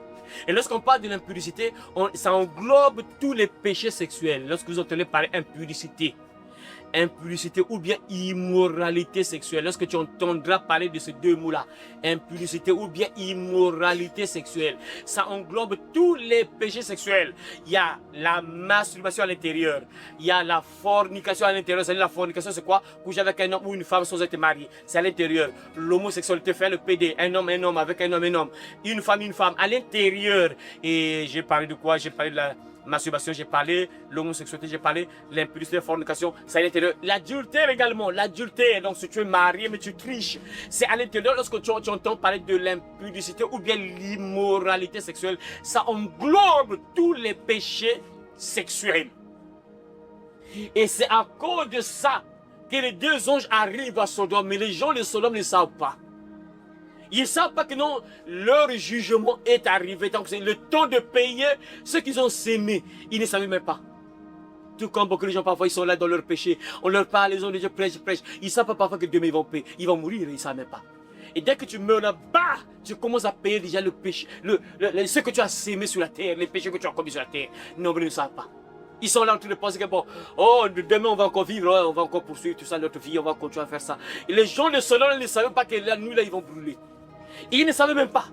Et lorsqu'on parle de l'impudicité, ça englobe tous les péchés sexuels. Lorsque vous entendez parler impudicité, impudicité ou bien immoralité sexuelle. Lorsque tu entendras parler de ces deux mots-là, impudicité ou bien immoralité sexuelle, ça englobe tous les péchés sexuels. Il y a la masturbation à l'intérieur, il y a la fornication à l'intérieur. C'est-à-dire la fornication, c'est quoi? Coucher avec un homme ou une femme sans être marié. C'est à l'intérieur. L'homosexualité, faire le PD, un homme avec un homme, une femme à l'intérieur. Et j'ai parlé de quoi? J'ai parlé de la masturbation, j'ai parlé, l'homosexualité, j'ai parlé, l'impudicité, la fornication, c'est à l'intérieur. L'adultère également, l'adultère, donc si tu es marié mais tu triches, c'est à l'intérieur. Lorsque tu entends parler de l'impudicité ou bien l'immoralité sexuelle, ça englobe tous les péchés sexuel. Et c'est à cause de ça que les deux anges arrivent à Sodome, mais les gens de Sodome ne savent pas. Ils ne savent pas que non, leur jugement est arrivé. Donc c'est le temps de payer ce qu'ils ont sémé. Ils ne savaient même pas. Tout comme beaucoup de gens parfois ils sont là dans leur péché. On leur parle, ils ont déjà prêche. Ils ne savent pas parfois que demain ils vont payer. Ils vont mourir, ils ne savent même pas. Et dès que tu meurs là-bas, tu commences à payer déjà le péché, ce que tu as sémé sur la terre, les péchés que tu as commis sur la terre. Non, ils ne savent pas. Ils sont là en train de penser que bon, oh, demain on va encore vivre, on va encore poursuivre tout ça, notre vie, on va continuer à faire ça. Et les gens de Sodome ne savaient pas que la nuit là, ils vont brûler. Ils ne savaient même pas.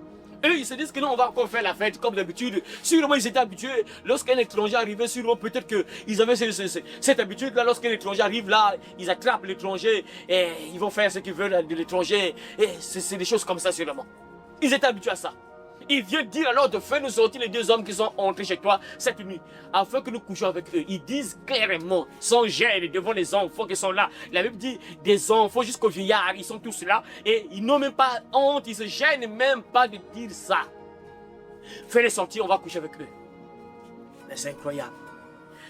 Eux, ils se disent que non, on va encore faire la fête comme d'habitude. Sûrement, ils étaient habitués. Lorsqu'un étranger arrivait, sûrement, peut-être qu'ils avaient cette habitude-là. Lorsqu'un étranger arrive là, ils attrapent l'étranger et ils vont faire ce qu'ils veulent de l'étranger. Et c'est des choses comme ça, sûrement. Ils étaient habitués à ça. Il vient dire alors de faire nous sortir les deux hommes qui sont entrés chez toi cette nuit, afin que nous couchions avec eux. Ils disent clairement, sans gêne, devant les enfants qui sont là. La Bible dit, des enfants jusqu'aux vieillards, ils sont tous là, et ils n'ont même pas honte, ils se gênent même pas de dire ça. Fais-les sortir, on va coucher avec eux. Mais c'est incroyable.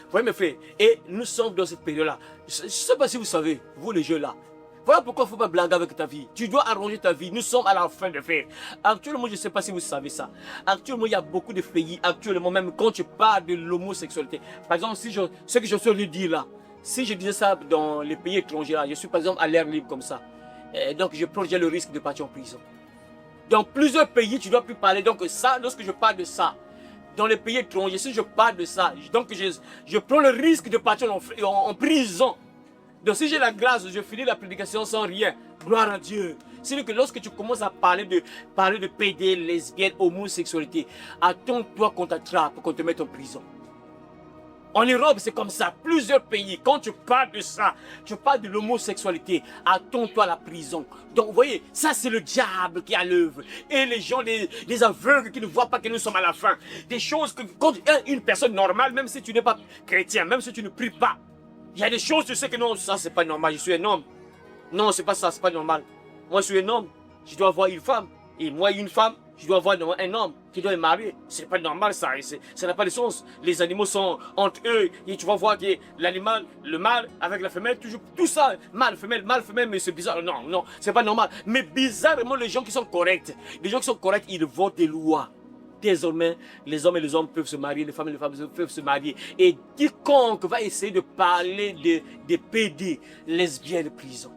Vous voyez mes frères, et nous sommes dans cette période-là. Je ne sais pas si vous savez, vous les jeux là, voilà pourquoi il ne faut pas blaguer avec ta vie. Tu dois arranger ta vie. Nous sommes à la fin de faire. Actuellement, je ne sais pas si vous savez ça. Actuellement, il y a beaucoup de pays. Actuellement, même quand tu parles de l'homosexualité. Par exemple, ce que je suis de dire là, si je disais ça dans les pays étrangers là, je suis par exemple à l'air libre comme ça. Et donc, je prends déjà le risque de partir en prison. Dans plusieurs pays, tu ne dois plus parler. Donc, ça, lorsque je parle de ça, dans les pays étrangers, si je parle de ça, donc je prends le risque de partir en prison. Donc si j'ai la grâce, je finis la prédication sans rien. Gloire à Dieu. C'est que lorsque tu commences à parler de PD, lesbienne, homosexualité, attends-toi qu'on t'attrape, qu'on te mette en prison. En Europe, c'est comme ça. Plusieurs pays, quand tu parles de ça, tu parles de l'homosexualité, attends-toi à la prison. Donc, vous voyez, ça c'est le diable qui a l'œuvre. Et les gens, les aveugles qui ne voient pas que nous sommes à la fin. Des choses que, quand une personne normale, même si tu n'es pas chrétien, même si tu ne pries pas, il y a des choses, tu sais que non, ça c'est pas normal, je suis un homme. Non, c'est pas ça, c'est pas normal. Moi je suis un homme, je dois avoir une femme. Et moi une femme, je dois avoir un homme qui doit être marié. C'est pas normal ça, ça n'a pas de sens. Les animaux sont entre eux, et tu vas voir que l'animal, le mâle avec la femelle, toujours tout ça, mâle, femelle, mais c'est bizarre. Non, non, c'est pas normal. Mais bizarrement, les gens qui sont corrects, ils votent des lois. Désormais, les hommes et les hommes peuvent se marier, les femmes et les femmes peuvent se marier. Et quiconque va essayer de parler de PD, lesbiennes de prison.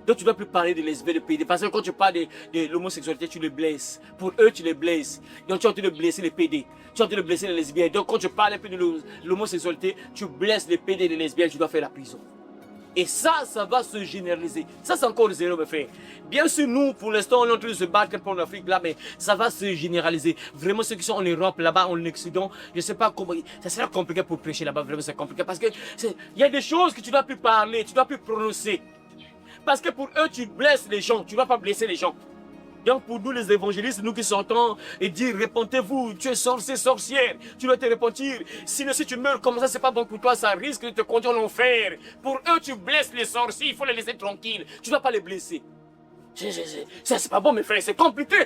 Donc tu ne dois plus parler de lesbiennes de PD. Parce que quand tu parles de l'homosexualité, tu les blesses. Pour eux, tu les blesses. Donc tu es en train de blesser les PD. Tu es en train de blesser les lesbiennes. Donc quand tu parles un peu de l'homosexualité, tu blesses les PD et les lesbiennes, tu dois faire la prison. Et ça va se généraliser. Ça, c'est encore zéro, mes frères. Bien sûr, nous, pour l'instant, on est en train de se battre pour l'Afrique, là, mais ça va se généraliser. Vraiment, ceux qui sont en Europe, là-bas, en Occident, je ne sais pas comment... Ça sera compliqué pour prêcher là-bas, vraiment, c'est compliqué. Parce que il y a des choses que tu ne dois plus parler, tu ne dois plus prononcer. Parce que pour eux, tu blesses les gens, tu ne dois pas blesser les gens. Donc pour nous les évangélistes, nous qui sortons et dire repentez-vous, tu es sorcier, sorcière, tu dois te repentir. Sinon si tu meurs comme ça, c'est pas bon pour toi, ça risque de te conduire en enfer. Pour eux, tu blesses les sorciers, il faut les laisser tranquilles. Tu ne dois pas les blesser. Ça c'est pas bon mes frères, c'est compliqué.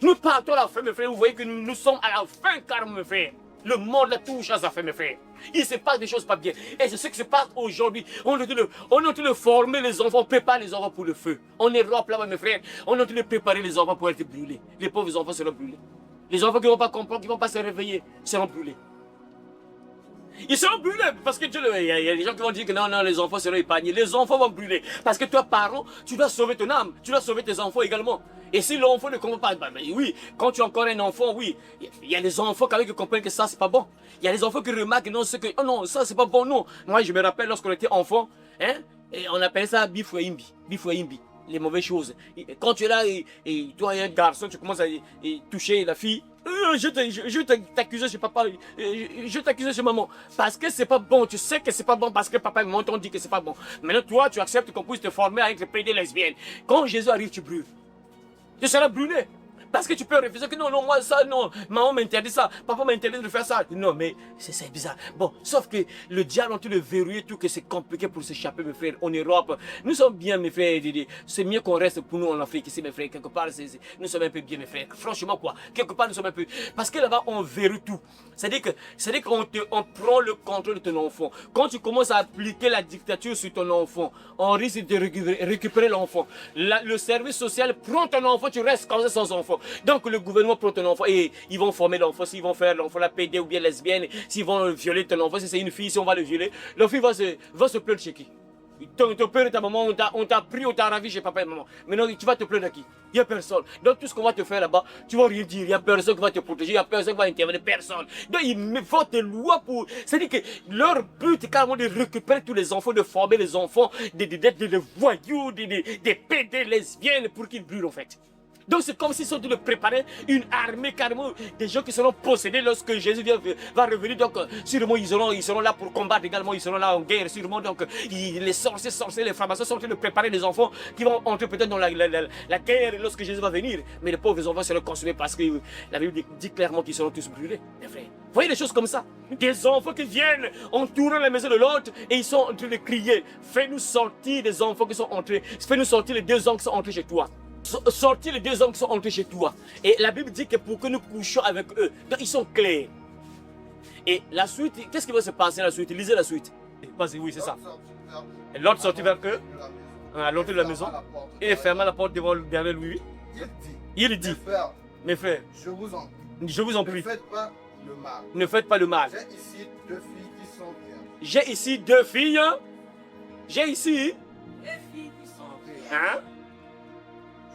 Nous partons à la fin mes frères, vous voyez que nous sommes à la fin car mes frères. Le monde la touche à sa fin mes frères. Il se passe des choses pas bien. Et c'est ce qui se passe aujourd'hui. On est en train de former les enfants, préparer les enfants pour le feu. En Europe, là-bas, mes frères, on est en train de préparer les enfants pour être brûlés. Les pauvres enfants seront brûlés. Les enfants qui ne vont pas comprendre, qui ne vont pas se réveiller, seront brûlés. Ils seront brûlés parce que il y a des gens qui vont dire que non, les enfants seront épargnés. Les enfants vont brûler. Parce que toi, parent, tu dois sauver ton âme. Tu dois sauver tes enfants également. Et si l'enfant ne comprend pas, oui, quand tu as encore un enfant, oui, il y a des enfants quand même qui comprennent que ça, c'est pas bon. Il y a des enfants qui remarquent non, oh non, ça, c'est pas bon, non. Moi, je me rappelle lorsqu'on était enfant, hein, et on appelait ça bifouimbi, les mauvaises choses. Et quand tu es là, et toi, et un garçon, tu commences à toucher la fille, je t'accuse chez papa, je t'accuse chez maman. Parce que c'est pas bon, tu sais que c'est pas bon parce que papa et maman t'ont dit que c'est pas bon. Maintenant, toi, tu acceptes qu'on puisse te former avec les PD lesbiennes. Quand Jésus arrive, tu brûles. Tu seras brûlé. Parce que tu peux refuser que non, non, moi ça, non, maman m'interdit ça, papa m'interdit de faire ça. Non, mais c'est bizarre. Bon, sauf que le diable a tout le verrouillé, tout que c'est compliqué pour s'échapper, mes frères. En Europe, nous sommes bien, mes frères. C'est mieux qu'on reste pour nous en Afrique ici, mes frères. Quelque part, nous sommes un peu bien, mes frères. Franchement, quoi. Quelque part, nous sommes un peu. Parce que là-bas, on verrouille tout. C'est-à-dire qu'on prend le contrôle de ton enfant. Quand tu commences à appliquer la dictature sur ton enfant, on risque de récupérer l'enfant. Le service social prend ton enfant, tu restes comme ça sans enfant. Donc le gouvernement prend ton enfant et ils vont former l'enfant, s'ils vont faire l'enfant la PD ou bien lesbienne, s'ils vont violer ton enfant, si c'est une fille, si on va le violer, la fille va se plaindre chez qui? Ton père et ta maman, on t'a pris, on t'a ravi chez papa et maman. Maintenant, tu vas te plaindre à qui? Il n'y a personne. Donc tout ce qu'on va te faire là-bas, tu ne vas rien dire. Il n'y a personne qui va te protéger, il n'y a personne qui va intervenir, personne. Donc ils font des lois pour... C'est-à-dire que leur but est carrément de récupérer tous les enfants, de former les enfants, des voyous, des PD lesbiennes pour qu'ils brûlent en fait. Donc c'est comme s'ils sont en train de préparer une armée carrément des gens qui seront possédés lorsque Jésus va revenir. Donc sûrement ils seront là pour combattre également, ils seront là en guerre sûrement. Donc les sorciers, les francs-maçons sont en train de préparer les enfants qui vont entrer peut-être dans la guerre lorsque Jésus va venir. Mais les pauvres enfants seront consumés parce que la Bible dit clairement qu'ils seront tous brûlés. Mes frères, vous voyez des choses comme ça? Des enfants qui viennent entourant la maison de l'autre et ils sont en train de crier: fais-nous sortir des enfants qui sont entrés, fais-nous sortir les 2 hommes qui sont entrés chez toi. Sortir les 2 hommes qui sont entrés chez toi. Et la Bible dit que pour que nous couchions avec eux, donc ils sont clairs. Et la suite, qu'est-ce qui va se passer la suite? Lisez la suite. Vas-y, oui, c'est ça. Et l'autre sortit vers eux, à l'entrée de la maison, et ferma la porte derrière lui. Il dit, mes frères, je vous en prie, ne faites pas le mal. Ne faites pas le mal. J'ai ici 2 filles qui sont vierges. J'ai ici 2 filles. Les filles qui sont vierges. Hein?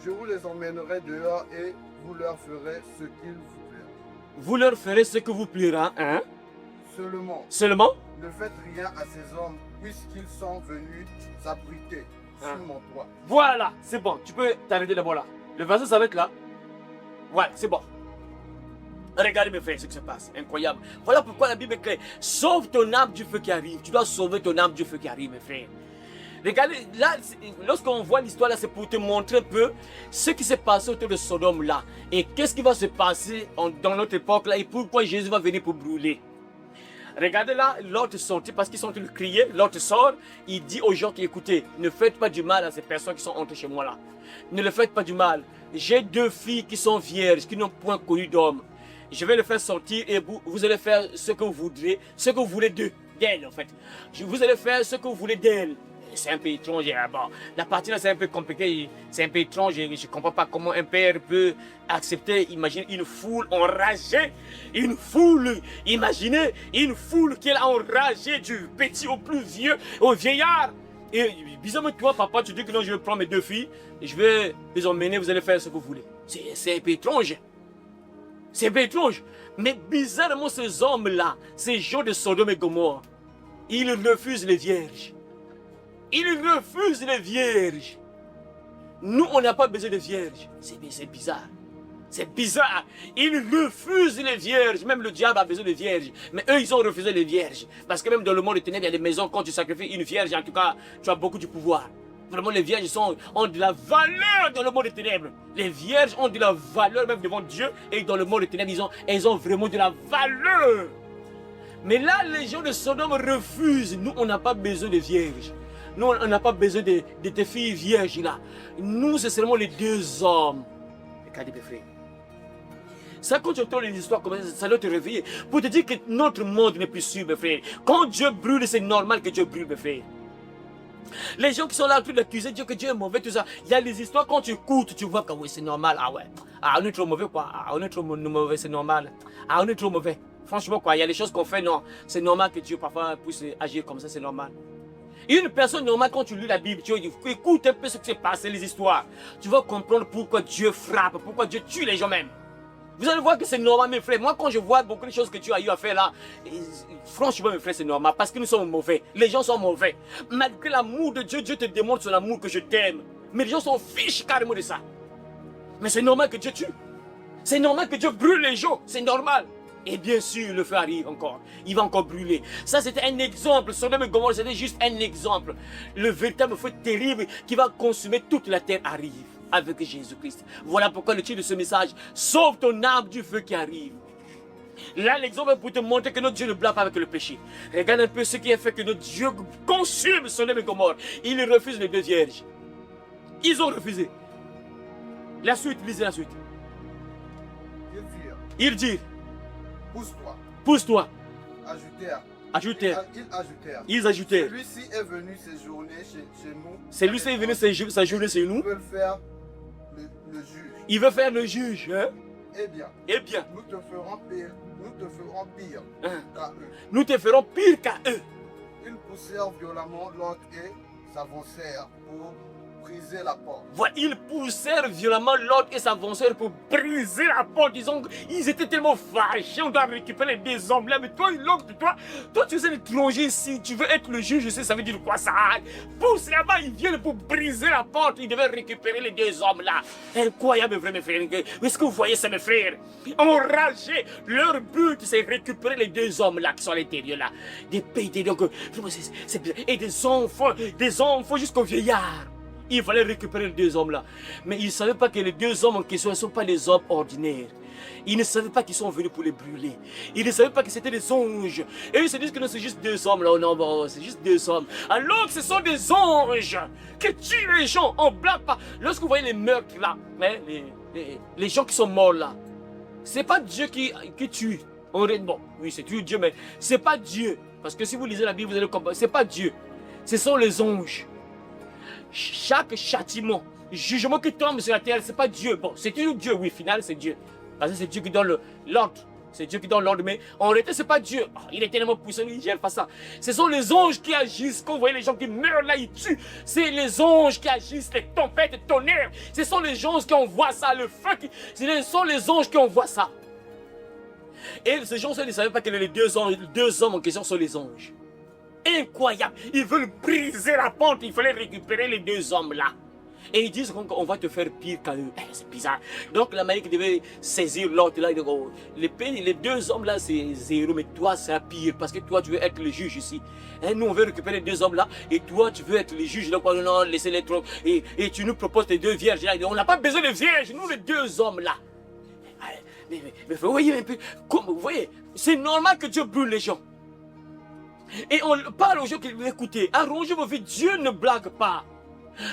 Je vous les emmènerai dehors et vous leur ferez ce qu'il vous plaira. Vous leur ferez ce que vous plaira, hein? Seulement, ne faites rien à ces hommes puisqu'ils sont venus s'abriter sur mon toit. Voilà, c'est bon. Tu peux t'arrêter d'abord là. Le verset s'arrête là. Voilà, c'est bon. Regardez mes frères ce qui se passe. Incroyable. Voilà pourquoi la Bible est claire. Sauve ton âme du feu qui arrive. Tu dois sauver ton âme du feu qui arrive, mes frères. Regardez, là, lorsqu'on voit l'histoire là, c'est pour te montrer un peu ce qui s'est passé autour de Sodome là. Et qu'est-ce qui va se passer dans notre époque là et pourquoi Jésus va venir pour brûler. Regardez là, l'autre sortit parce qu'ils sont en train de crier. L'autre sort, il dit aux gens qui écoutez, ne faites pas du mal à ces personnes qui sont entrées chez moi là. Ne le faites pas du mal. J'ai 2 filles qui sont vierges, qui n'ont point connu d'homme. Je vais les faire sortir et vous allez faire ce que vous voudrez, ce que vous voulez d'elles en fait. Vous allez faire ce que vous voulez d'elles. C'est un peu étrange. Bon, la partie là, c'est un peu compliqué. C'est un peu étrange. Je ne comprends pas comment un père peut accepter. Imagine une foule enragée. Une foule. Imaginez une foule qui est enragée du petit au plus vieux, au vieillard. Et bizarrement, toi, papa, tu dis que non, je vais prendre mes 2 filles. Et je vais les emmener. Vous allez faire ce que vous voulez. C'est un peu étrange. C'est un peu étrange. Mais bizarrement, ces hommes-là, ces gens de Sodome et Gomorrhe, ils refusent les vierges. Ils refusent les vierges. Nous, on n'a pas besoin de vierges. C'est bizarre. C'est bizarre. Ils refusent les vierges. Même le diable a besoin de vierges. Mais eux, ils ont refusé les vierges. Parce que même dans le monde des ténèbres, il y a des maisons, quand tu sacrifies une vierge, en tout cas, tu as beaucoup de pouvoir. Vraiment, les vierges ont de la valeur dans le monde des ténèbres. Les vierges ont de la valeur même devant Dieu. Et dans le monde des ténèbres, elles ont vraiment de la valeur. Mais là, les gens de Sodome refusent. Nous, on n'a pas besoin de vierges. Nous, on n'a pas besoin de tes filles vierges là. Nous, c'est seulement les 2 hommes. Regardez mes frères. Ça, quand tu entends les histoires comme ça, ça doit te réveiller. Pour te dire que notre monde n'est plus sûr, mes frères. Quand Dieu brûle, c'est normal que Dieu brûle, mes frères. Les gens qui sont là en train d'accuser Dieu que Dieu est mauvais, tout ça. Il y a les histoires, quand tu écoutes, tu vois que oui, c'est normal. Ah ouais. Ah, on est trop mauvais, quoi. Ah, on est trop mauvais, c'est normal. Ah, on est trop mauvais. Franchement, quoi. Il y a des choses qu'on fait, non. C'est normal que Dieu parfois puisse agir comme ça, c'est normal. Une personne normale, quand tu lis la Bible, tu écoutes un peu ce qui s'est passé, les histoires. Tu vas comprendre pourquoi Dieu frappe, pourquoi Dieu tue les gens même. Vous allez voir que c'est normal, mes frères. Moi, quand je vois beaucoup de choses que tu as eu à faire là, franchement, mes frères, c'est normal. Parce que nous sommes mauvais. Les gens sont mauvais. Malgré l'amour de Dieu, Dieu te démontre son amour que je t'aime. Mais les gens s'en fichent carrément de ça. Mais c'est normal que Dieu tue. C'est normal que Dieu brûle les gens. C'est normal. Et bien sûr, le feu arrive encore. Il va encore brûler. Ça, c'était un exemple. Sodome et Gomorrhe, c'était juste un exemple. Le véritable feu terrible qui va consumer toute la terre arrive. avec Jésus-Christ. Voilà pourquoi le titre de ce message, sauve ton âme du feu qui arrive. Là, l'exemple est pour te montrer que notre Dieu ne blague pas avec le péché. Regarde un peu ce qui a fait que notre Dieu consume Sodome et Gomorrhe. Il refuse les 2 vierges. Ils ont refusé. La suite, lisez la suite. Ils dirent, pousse-toi, pousse-toi. Ajoutèrent. Ils ajoutèrent. Celui-ci est venu séjourner chez nous. Celui-ci est venu séjourner chez nous. Ils veulent faire le juge. Il veut faire le juge. Hein? Eh bien, Eh bien, nous te ferons pire hein, qu'à eux. nous te ferons pire qu'à eux. Ils poussèrent violemment l'autre et s'avancèrent pour briser la porte. Voilà, ils poussèrent violemment l'autre et s'avancèrent pour briser la porte. Ils étaient tellement fâchés, on doit récupérer les 2 hommes là. Mais toi, l'homme de toi, tu sais de plonger ici. Tu veux être le juge, je sais, ça veut dire quoi ça? Pousse là-bas, ils viennent pour briser la porte. Ils devaient récupérer les 2 hommes là. Incroyable, vrai, mes frères. Est-ce que vous voyez ça, mes frères? Enragés, leur but, c'est récupérer les 2 hommes là qui sont à l'intérieur là. Des pays, donc, et des enfants jusqu'aux vieillards. Il fallait récupérer les 2 hommes là. Mais ils ne savaient pas que les 2 hommes en question ne sont pas des hommes ordinaires. Ils ne savaient pas qu'ils sont venus pour les brûler. Ils ne savaient pas que c'était des anges. Et ils se disent que non, c'est juste 2 hommes là. Oh non, bon, c'est juste 2 hommes. Alors que ce sont des anges qui tuent les gens. On ne blague pas. Lorsque vous voyez les meurtres là, les gens qui sont morts là, c'est pas Dieu qui tue. Bon, oui, c'est Dieu, mais c'est pas Dieu. Parce que si vous lisez la Bible, vous allez comprendre. C'est pas Dieu. Ce sont les anges. Chaque châtiment, jugement qui tombe sur la terre, c'est pas Dieu. Bon, c'est toujours Dieu, oui, final, c'est Dieu. Parce que c'est Dieu qui donne l'ordre. C'est Dieu qui donne l'ordre, mais en réalité, c'est pas Dieu. Oh, il est tellement puissant, il ne gère pas ça. Ce sont les anges qui agissent. Quand vous voyez les gens qui meurent là, ils tuent. C'est les anges qui agissent, les tempêtes, les tonnerres. Ce sont les anges qui envoient ça, le feu. Ce sont les anges qui envoient ça. Et ces gens-là ne savaient pas que les 2 hommes en question sont les anges. Incroyable. Ils veulent briser la porte. Il fallait récupérer les 2 hommes là. Et ils disent qu'on va te faire pire qu'à eux. C'est bizarre. Donc la manière qui devait saisir l'autre là, les 2 hommes là c'est 0, mais toi c'est pire parce que toi tu veux être le juge ici. Et nous on veut récupérer les 2 hommes là et toi tu veux être le juge. Donc non, laissez-les trop. Et tu nous proposes tes 2 vierges là. On n'a pas besoin de vierges, nous les 2 hommes là. Mais vous voyez un peu, vous voyez, c'est normal que Dieu brûle les gens. Et on parle aux gens qui écoutez, arrangez vos vies, Dieu ne blague pas.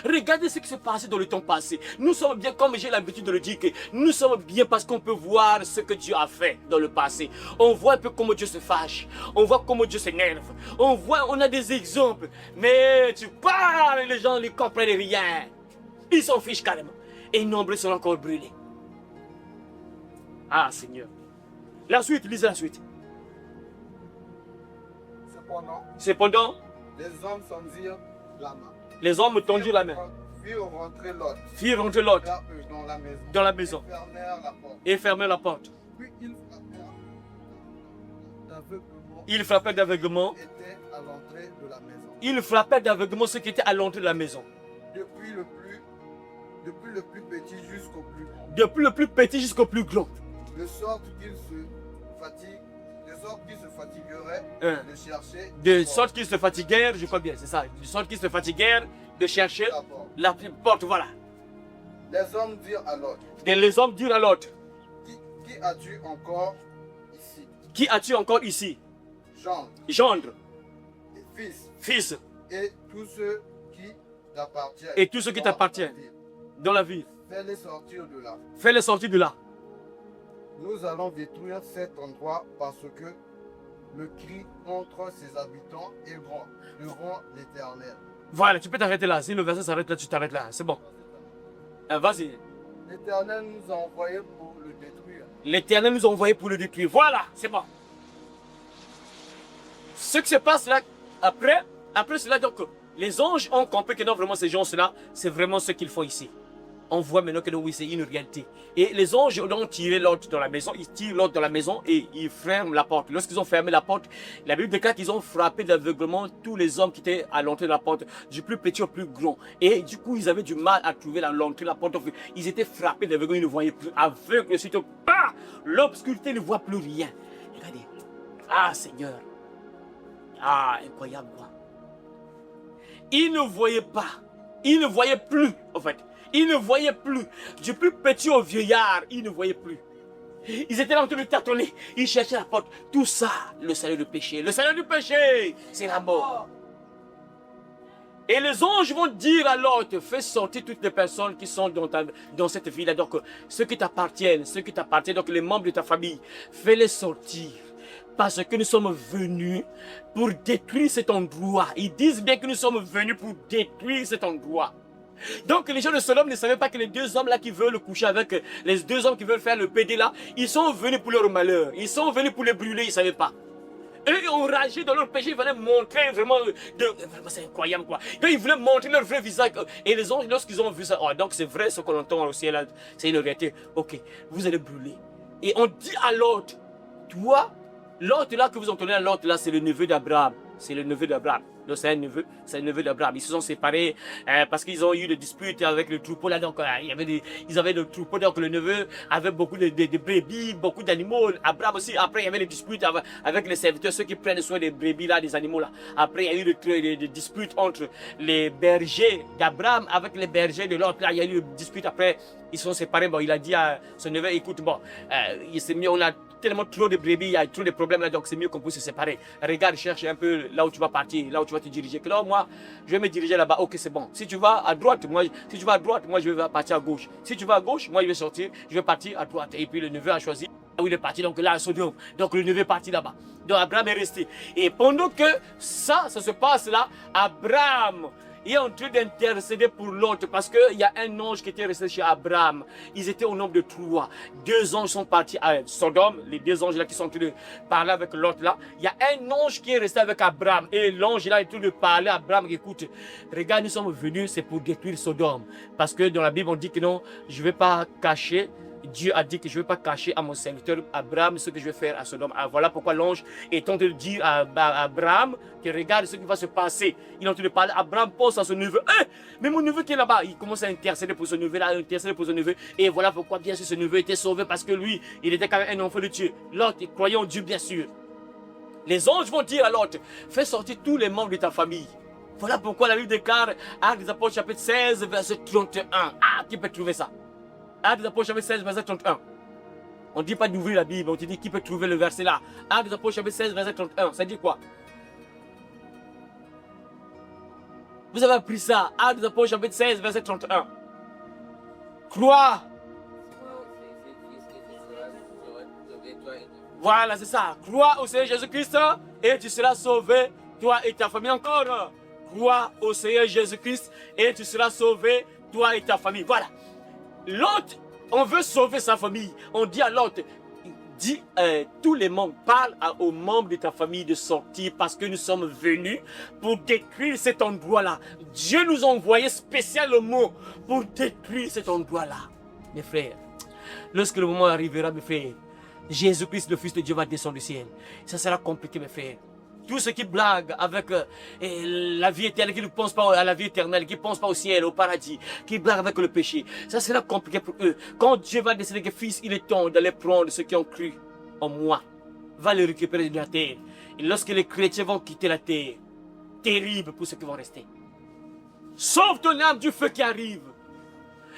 Regardez ce qui s'est passé dans le temps passé. Nous sommes bien, comme j'ai l'habitude de le dire, que nous sommes bien parce qu'on peut voir ce que Dieu a fait dans le passé. On voit un peu comment Dieu se fâche. On voit comment Dieu s'énerve. On a des exemples. Mais tu parles et les gens ne comprennent rien. Ils s'en fichent carrément. Et nombreux sont encore brûlés. Ah Seigneur. La suite, lisez la suite. Cependant, les hommes tendirent la main. Les hommes tendirent la main. Firent rentrer l'autre. Firent rentrer l'autre dans la maison. Et fermèrent la porte. Puis ils frappèrent d'aveuglement. Ils frappèrent d'aveuglement ceux qui étaient à l'entrée de la maison. Depuis le plus petit jusqu'au plus grand. Depuis le plus petit jusqu'au plus grand. De sorte qu'ils se fatigueraient de chercher. De sorte qu'ils se fatiguèrent, je crois bien, c'est ça. De sorte qu'ils se fatiguèrent de chercher la porte, voilà. Les hommes dirent à l'autre. Les hommes dirent à l'autre. Qui as-tu encore ici? Qui as-tu encore ici? Gendre. Gendre. Et fils. Et tous ceux qui t'appartiennent. Et tous ceux qui t'appartiennent dans la ville. Fais-les sortir de là. Fais-les sortir de là. Nous allons détruire cet endroit parce que le cri entre ses habitants est grand devant l'Éternel. Voilà, tu peux t'arrêter là. Si le verset s'arrête là, tu t'arrêtes là. C'est bon. Vas-y. L'Éternel nous a envoyés pour le détruire. L'Éternel nous a envoyés pour le détruire. Voilà, c'est bon. Ce qui se passe là, après cela, donc, les anges ont compris que non, vraiment, ces gens-là, c'est vraiment ce qu'ils font ici. On voit maintenant que oui, c'est une réalité. Et les anges ont tiré l'autre dans la maison. Ils tirent l'autre dans la maison et ils ferment la porte. Lorsqu'ils ont fermé la porte, la Bible déclare qu'ils ont frappé d'aveuglement tous les hommes qui étaient à l'entrée de la porte, du plus petit au plus grand. Et du coup, ils avaient du mal à trouver l'entrée de la porte. Ils étaient frappés d'aveuglement, ils ne voyaient plus. Aveugles, surtout pas. L'obscurité ne voit plus rien. Regardez. Ah, Seigneur. Ah, incroyable. Ils ne voyaient pas. Ils ne voyaient plus, en fait. Ils ne voyaient plus. Du plus petit au vieillard, ils ne voyaient plus. Ils étaient là en train de tâtonner. Ils cherchaient la porte. Tout ça, le salaire du péché. Le salaire du péché, c'est la mort. Et les anges vont dire à l'autre, fais sortir toutes les personnes qui sont dans cette ville-là. Donc, ceux qui t'appartiennent, donc les membres de ta famille, fais-les sortir. Parce que nous sommes venus pour détruire cet endroit. Ils disent bien que nous sommes venus pour détruire cet endroit. Donc les gens de Sodome ne savaient pas que les deux hommes là qui veulent coucher avec, les deux hommes qui veulent faire le PD là, ils sont venus pour leur malheur. Ils sont venus pour les brûler, ils ne savaient pas. Eux, ils ont ragé dans leur péché, ils voulaient montrer vraiment, vraiment c'est incroyable quoi. Donc, ils voulaient montrer leur vrai visage. Et les anges, lorsqu'ils ont vu ça, oh, donc c'est vrai ce qu'on entend au ciel, c'est une réalité. Ok, vous allez brûler. Et on dit à l'autre, toi, l'autre là que vous entendez, l'autre là, c'est le neveu d'Abraham. C'est le neveu d'Abraham. Donc c'est un neveu d'Abraham. Ils se sont séparés parce qu'ils ont eu des disputes avec le troupeau là. Donc ils avaient le troupeau. Donc le neveu avait beaucoup de brebis, beaucoup d'animaux. Abraham aussi. Après il y avait des disputes avec les serviteurs, ceux qui prennent soin des brebis là, des animaux là. Après il y a eu des disputes entre les bergers d'Abraham avec les bergers de l'autre là. Il y a eu des disputes. Après ils se sont séparés. Bon, il a dit à son neveu, écoute, bon, il s'est mis, on a tellement trop de brebis, il y a trop de problèmes là, donc c'est mieux qu'on puisse se séparer. Regarde, cherche un peu là où tu vas partir, là où tu vas te diriger. Que là, moi, je vais me diriger là-bas. Ok, c'est bon. Si tu vas à droite, moi, je vais partir à gauche. Si tu vas à gauche, moi, je vais sortir, je vais partir à droite. Et puis le neveu a choisi où il est parti, donc là, à Sodome. Donc le neveu est parti là-bas. Donc Abraham est resté. Et pendant que ça se passe là, Abraham est en train d'intercéder pour l'autre parce qu'il y a un ange qui était resté chez Abraham. Ils étaient au nombre de 3. 2 anges sont partis à Sodome, les 2 anges là qui sont en train de parler avec l'autre là. Il y a un ange qui est resté avec Abraham et l'ange là est en train de parler à Abraham. Écoute, regarde, nous sommes venus, c'est pour détruire Sodome. Parce que dans la Bible on dit que non, je ne vais pas cacher. Dieu a dit que je ne vais pas cacher à mon serviteur Abraham ce que je vais faire à Sodome. Alors voilà pourquoi l'ange est en train de dire à Abraham que regarde ce qui va se passer. Il est en train de parler. Abraham pense à son neveu. Mais mon neveu qui est là-bas, il commence à intercéder pour son neveu, là, intercéder pour son neveu. Et voilà pourquoi bien sûr ce neveu était sauvé parce que lui, il était quand même un enfant de Dieu. L'autre, il croyait en Dieu bien sûr. Les anges vont dire à l'autre, fais sortir tous les membres de ta famille. Voilà pourquoi la Bible déclare, Actes des Apôtres chapitre 16, verset 31. Ah, qui peut trouver ça? Actes des Apôtres chapitre 16, verset 31. On ne dit pas d'ouvrir la Bible, on te dit qui peut trouver le verset là. Actes des Apôtres chapitre 16, verset 31. Ça dit quoi? Vous avez appris ça. Actes des Apôtres chapitre 16, verset 31. Crois. Voilà, c'est ça. Crois au Seigneur Jésus-Christ et tu seras sauvé, toi et ta famille. Encore. Crois au Seigneur Jésus-Christ et tu seras sauvé, toi et ta famille. Voilà. L'autre, on veut sauver sa famille. On dit à l'autre, dis tous les membres, parle aux membres de ta famille de sortir parce que nous sommes venus pour détruire cet endroit-là. Dieu nous a envoyé spécialement pour détruire cet endroit-là. Mes frères, lorsque le moment arrivera, mes frères, Jésus-Christ, le Fils de Dieu, va descendre du ciel. Ça sera compliqué, mes frères. Tous ceux qui blaguent avec la vie éternelle, qui ne pensent pas à la vie éternelle, qui ne pensent pas au ciel, au paradis, qui blaguent avec le péché, ça sera compliqué pour eux. Quand Dieu va décider que fils, il est temps d'aller prendre ceux qui ont cru en moi, va les récupérer de la terre. Et lorsque les chrétiens vont quitter la terre, terrible pour ceux qui vont rester. Sauve ton âme du feu qui arrive.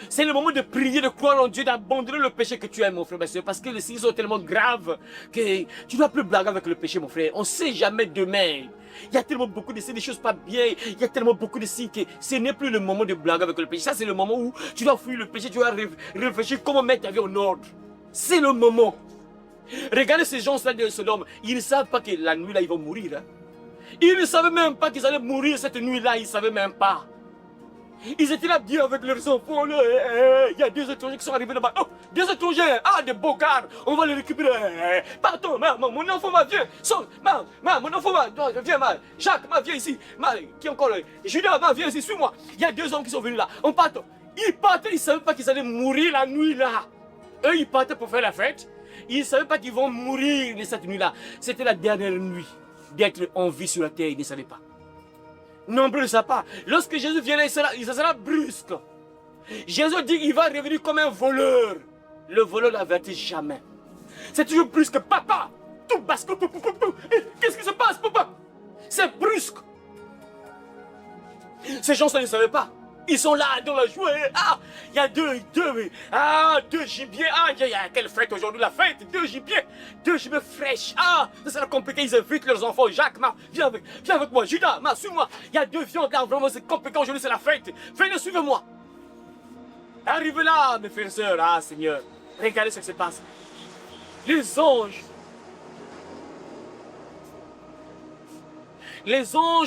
C'est le moment de prier, de croire en Dieu, d'abandonner le péché que tu aimes, mon frère, ma soeur. Parce que les signes sont tellement graves que tu ne dois plus blaguer avec le péché, mon frère. On ne sait jamais demain. Il y a tellement beaucoup de signes, des choses pas bien. Il y a tellement beaucoup de signes que ce n'est plus le moment de blaguer avec le péché. Ça, c'est le moment où tu dois fuir le péché, tu dois réfléchir comment mettre ta vie en ordre. C'est le moment. Regardez ces gens-là de Sodome. Ils ne savent pas que la nuit, là, ils vont mourir. Hein. Ils ne savaient même pas qu'ils allaient mourir cette nuit-là. Ils ne savaient même pas. Ils étaient là bien avec leurs enfants. Il y a 2 étrangers qui sont arrivés là-bas. Oh, 2 étrangers. Ah, des bocards. On va les récupérer. Pardon, mon enfant, viens. Mon enfant, viens, Jacques, viens ici. Qui encore? Judas, viens ici, suis-moi. Il y a 2 hommes qui sont venus là. On part. Ils partaient, ils ne savaient pas qu'ils allaient mourir la nuit là. Eux, ils partaient pour faire la fête. Ils ne savaient pas qu'ils vont mourir cette nuit-là. C'était la dernière nuit d'être en vie sur la terre. Ils ne savaient pas. Nombreux ne savent pas. Lorsque Jésus viendra, ça sera brusque. Jésus dit qu'il va revenir comme un voleur. Le voleur n'avertit jamais. C'est toujours brusque. Papa, tout bascule. Qu'est-ce qui se passe, papa? C'est brusque. Ces gens-là ne savaient pas. Ils sont là dans la joie. Ah, il y a deux gibiers. Ah, il y a quelle fête aujourd'hui, la fête. Deux gibiers fraîches. Ah, ça sera compliqué. Ils invitent leurs enfants. Jacques, viens avec moi. Judas, suis-moi. Il y a deux viandes là. Vraiment, c'est compliqué. Aujourd'hui, c'est la fête. Venez, suivez-moi. Arrivez là, mes frères et sœurs. Ah, Seigneur. Regardez ce qui se passe. Les anges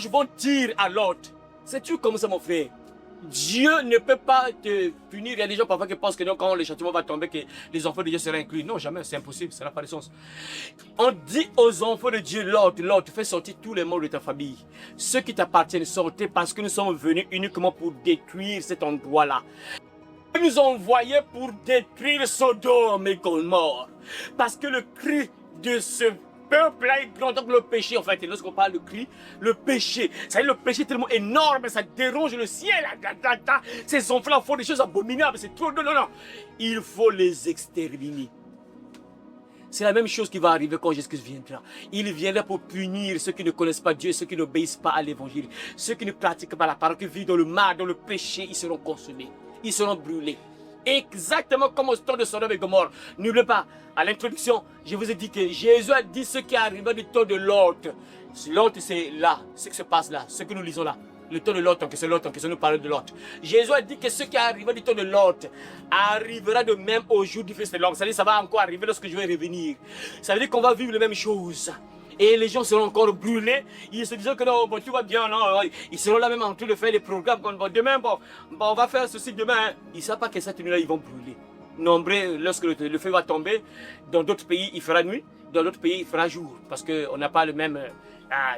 vont dire à l'autre. Sais-tu comme ça, mon frère? Dieu ne peut pas te punir. Il y a des gens parfois qui pensent que non, quand le châtiment va tomber, que les enfants de Dieu seront inclus. Non, jamais, c'est impossible, ça n'a pas de sens. On dit aux enfants de Dieu, l'autre, fais sortir tous les membres de ta famille. Ceux qui t'appartiennent, sortez parce que nous sommes venus uniquement pour détruire cet endroit-là. Ils nous ont envoyés pour détruire Sodome et Gomorrhe. Parce que le cri de ce peuple-là est grand. Donc le péché, en fait, et lorsqu'on parle de cri, le péché, ça veut dire le péché est tellement énorme, ça dérange le ciel. Ces enfants-là font des choses abominables, c'est trop. Non. Il faut les exterminer. C'est la même chose qui va arriver quand Jésus viendra. Il viendra pour punir ceux qui ne connaissent pas Dieu, ceux qui n'obéissent pas à l'évangile, ceux qui ne pratiquent pas la parole, qui vivent dans le mal, dans le péché, ils seront consumés. Ils seront brûlés. Exactement comme au temps de Sodome et Gomorrhe. N'oubliez pas, à l'introduction, je vous ai dit que Jésus a dit ce qui arriva du temps de Lot. Lot, c'est là, ce qui se passe là, ce que nous lisons là. Le temps de Lot, donc c'est Lot, donc nous parlons de Lot. Jésus a dit que ce qui arriva du temps de Lot arrivera de même au jour du Fils de l'homme. Ça veut dire que ça va encore arriver lorsque je vais revenir. Ça veut dire qu'on va vivre les mêmes choses. Et les gens seront encore brûlés. Ils se disent que non, bon, tout va bien, non. Ils seront là même en train de faire des programmes. Demain, on va faire ceci demain. Ils ne savent pas que cette nuit-là, ils vont brûler. Nombreux, lorsque le feu va tomber, dans d'autres pays, il fera nuit. Dans d'autres pays, il fera jour. Parce qu'on n'a pas le même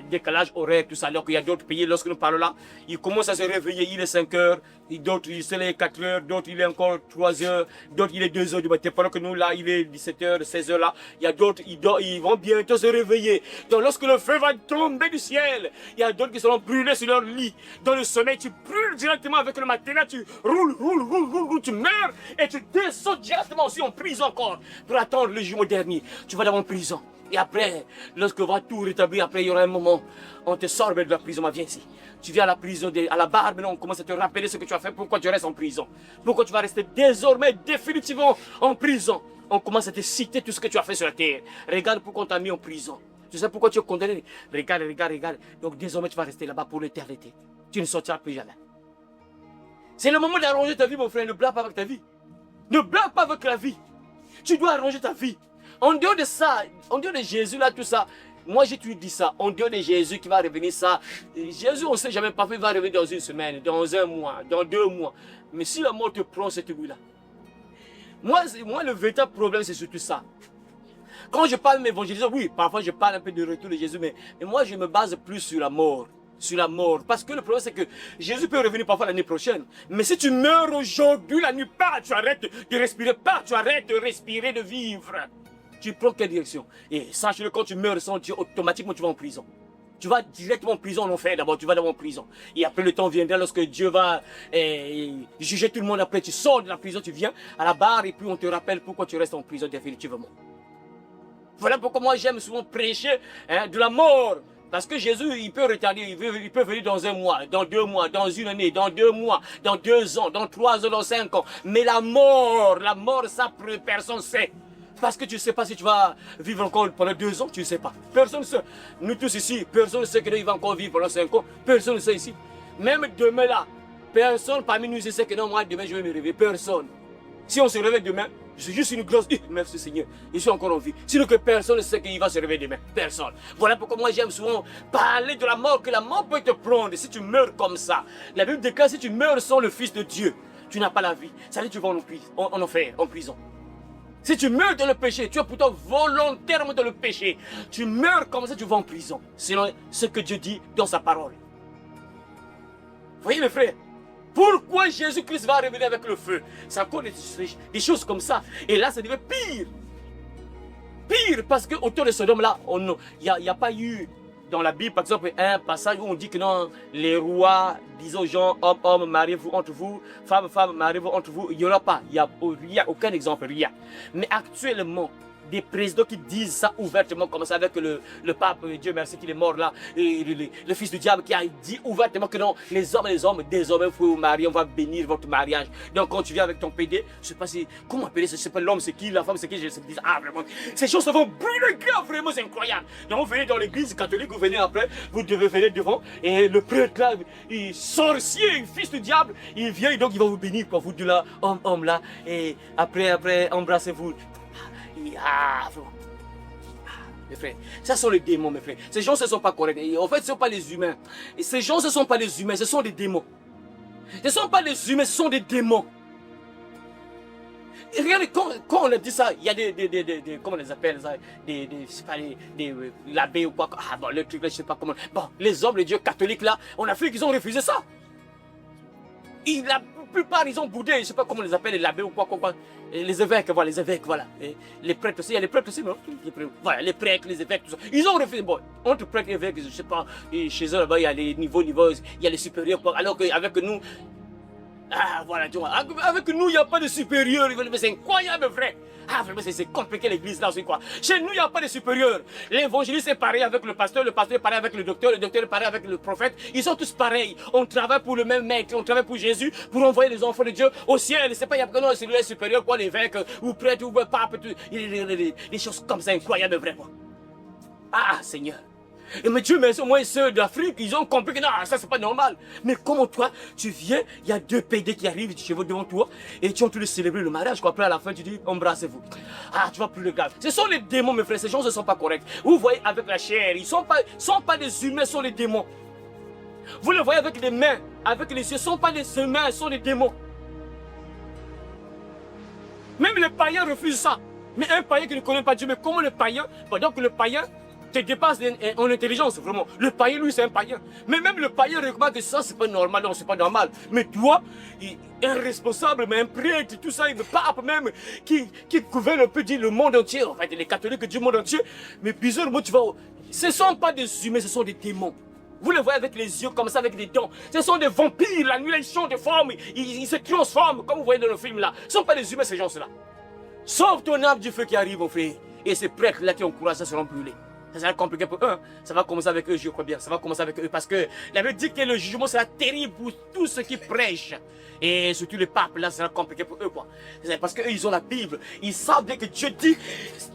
décalage horaire, tout ça. Alors qu'il y a d'autres pays, lorsque nous parlons là, ils commencent à se réveiller, il est 5 heures. D'autres, c'est les 4 heures. D'autres, il est encore 3 heures. D'autres, il est 2 heures du matin. Pendant que nous, là, il est 17 heures, 16 heures là. Il y a d'autres, ils vont bientôt se réveiller. Donc, lorsque le feu va tomber du ciel, il y a d'autres qui seront brûlés sur leur lit. Dans le sommeil, tu brûles directement avec le matin. Là, tu roules, tu meurs. Et tu descends directement aussi en prison encore. Pour attendre le jour dernier. Tu vas dans en prison. Et après, lorsque va tout rétablir, après il y aura un moment, on te sort de la prison, viens ici. Tu viens à la prison, à la barre, maintenant on commence à te rappeler ce que tu as fait, pourquoi tu restes en prison. Pourquoi tu vas rester désormais, définitivement en prison. On commence à te citer tout ce que tu as fait sur la terre. Regarde pourquoi on t'a mis en prison. Tu sais pourquoi tu es condamné. Regarde. Donc désormais tu vas rester là-bas pour l'éternité. Tu ne sortiras plus jamais. C'est le moment d'arranger ta vie, mon frère. Ne blague pas avec ta vie. Ne blague pas avec la vie. Tu dois arranger ta vie. En dehors de ça, en dehors de Jésus là, tout ça, moi j'ai toujours dit ça, en dehors de Jésus qui va revenir ça, Jésus on ne sait jamais, parfois il va revenir dans une semaine, dans un mois, dans 2 mois. Mais si la mort te prend cette nuit-là, moi le véritable problème c'est surtout ça. Quand je parle d'évangélisation, oui, parfois je parle un peu de retour de Jésus, mais moi je me base plus sur la mort. Sur la mort. Parce que le problème c'est que Jésus peut revenir parfois l'année prochaine. Mais si tu meurs aujourd'hui, la nuit, pas, tu arrêtes de respirer, pas, tu arrêtes de respirer, de vivre. Tu prends quelle direction? Et sache-le, quand tu meurs sans Dieu, automatiquement tu vas en prison. Tu vas directement en prison, en enfer d'abord, tu vas d'abord en prison. Et après le temps viendra lorsque Dieu va juger tout le monde. Après tu sors de la prison, tu viens à la barre et puis on te rappelle pourquoi tu restes en prison définitivement. Voilà pourquoi moi j'aime souvent prêcher de la mort. Parce que Jésus, il peut retarder, il peut venir dans 1 mois, dans 2 mois, dans 1 année, dans 2 mois, dans 2 ans, dans 3 ans, dans 5 ans. Mais la mort, ça, personne ne sait. Parce que tu ne sais pas si tu vas vivre encore pendant 2 ans, tu ne sais pas. Personne ne sait. Nous tous ici, personne ne sait qu'il va encore vivre pendant 5 ans. Personne ne sait ici. Même demain là, personne parmi nous ne sait que non, moi demain je vais me réveiller. Personne. Si on se réveille demain, c'est juste une grosse... Merci Seigneur, je suis encore en vie. Sinon que personne ne sait qu'il va se réveiller demain. Personne. Voilà pourquoi moi j'aime souvent parler de la mort, que la mort peut te prendre si tu meurs comme ça. La Bible déclare si tu meurs sans le Fils de Dieu, tu n'as pas la vie. Ça veut dire que tu vas en enfer, en prison. Si tu meurs dans le péché, tu es pourtant volontairement dans le péché. Tu meurs comme ça, tu vas en prison. Selon ce que Dieu dit dans sa parole. Vous voyez mes frères? Pourquoi Jésus-Christ va revenir avec le feu? C'est encore des choses comme ça. Et là, ça devient pire. Pire, parce qu'au temps de Sodome, là, il n'y a pas eu, dans la Bible, par exemple, un passage où on dit que non, les rois, disons aux gens, homme, mariez-vous entre vous, femme, mariez-vous entre vous. Il n'y aura pas. Il n'y a aucun exemple, rien. Mais actuellement, des présidents qui disent ça ouvertement, comme ça, avec le pape, Dieu merci qu'il est mort là, et le fils du diable qui a dit ouvertement que non, les hommes, désormais, il faut vous marier, on va bénir votre mariage. Donc quand tu viens avec ton PD, je sais pas si, comment appeler ça, je sais pas l'homme c'est qui, la femme c'est qui, je sais pas, ah vraiment, ces choses se vont brûler grave, vraiment c'est incroyable. Donc vous venez dans l'église catholique, vous venez après, vous devez venir devant, et le prêtre là, il sorcier, fils du diable, il vient et donc il va vous bénir, quoi, vous deux là, homme là, et après, embrassez-vous. Ah, mes frères, ça sont les démons, mes frères. Ces gens, ce ne sont pas corrects. Et en fait, ce ne sont pas les humains. Et ces gens, ce ne sont pas les humains, ce sont des démons. Ce ne sont pas les humains, ce sont des démons. Et regardez, quand on a dit ça, il y a comment on les appelle ça, je sais pas, l'abbé ou quoi. Ah bon, le truc là, je sais pas comment. Bon, les hommes, les dieux catholiques là, en Afrique, ils ont refusé ça. La plupart, ils ont boudé, je ne sais pas comment on les appelle, les abbés ou quoi. Et les évêques, voilà. Et les prêtres aussi, il y a les prêtres aussi, non? Voilà, les prêtres, les évêques, tout ça. Ils ont refusé. Bon, entre prêtres et évêques, je ne sais pas, et chez eux là-bas, il y a les niveaux, il y a les supérieurs, quoi. Alors qu'avec nous, ah voilà, tu vois, avec nous, il n'y a pas de supérieurs. C'est incroyable, frère. Ah, vraiment, c'est compliqué l'église là aussi, quoi. Chez nous, il n'y a pas de supérieur. L'évangéliste est pareil avec le pasteur est pareil avec le docteur est pareil avec le prophète. Ils sont tous pareils. On travaille pour le même maître, on travaille pour Jésus, pour envoyer les enfants de Dieu au ciel. C'est pas, il y a pas de celui supérieur, quoi, l'évêque, ou prêtre, ou pape, des choses comme ça, incroyables, vraiment. Ah, Seigneur. Et mais Dieu merci, moi et ceux d'Afrique, ils ont compris que non, ça c'est pas normal. Mais comment toi, tu viens, il y a deux PD qui arrivent chez vous devant toi, et tu es en train de célébrer le mariage, quoi. Après à la fin, tu dis, embrassez-vous. Ah, tu vas plus le gars. Ce sont les démons, mes frères, ces gens ne sont pas corrects. Vous voyez avec la chair, ils sont pas des humains, ce sont les démons. Vous le voyez avec les mains, avec les yeux, ce ne sont pas des humains, ce sont des démons. Même les païens refusent ça. Mais un païen qui ne connaît pas Dieu, mais comment le païen, donc le païen te dépasse en intelligence, vraiment. Le païen, lui, c'est un païen. Mais même le païen reconnaît que ça, c'est pas normal. Non, c'est pas normal. Mais toi, un responsable, mais un prêtre, tout ça, un pape même, qui gouverne un peu, dit le monde entier, en fait, les catholiques du monde entier. Mais bizarrement, tu vas. Ce ne sont pas des humains, ce sont des démons. Vous le voyez avec les yeux comme ça, avec des dents. Ce sont des vampires, la nuit, ils changent de forme, ils se transforment, comme vous voyez dans le film là. Ce ne sont pas des humains, ces gens-là. Sauve ton âme du feu qui arrive, mon frère. Et ces prêtres-là qui encouragent, ça seront brûlés. Ça sera compliqué pour eux. Ça va commencer avec eux, je crois bien. Ça va commencer avec eux parce que la Bible dit que le jugement sera terrible pour tous ceux qui prêchent. Et surtout les papes, là, ça sera compliqué pour eux, quoi. Parce qu'eux, ils ont la Bible. Ils savent bien que Dieu dit,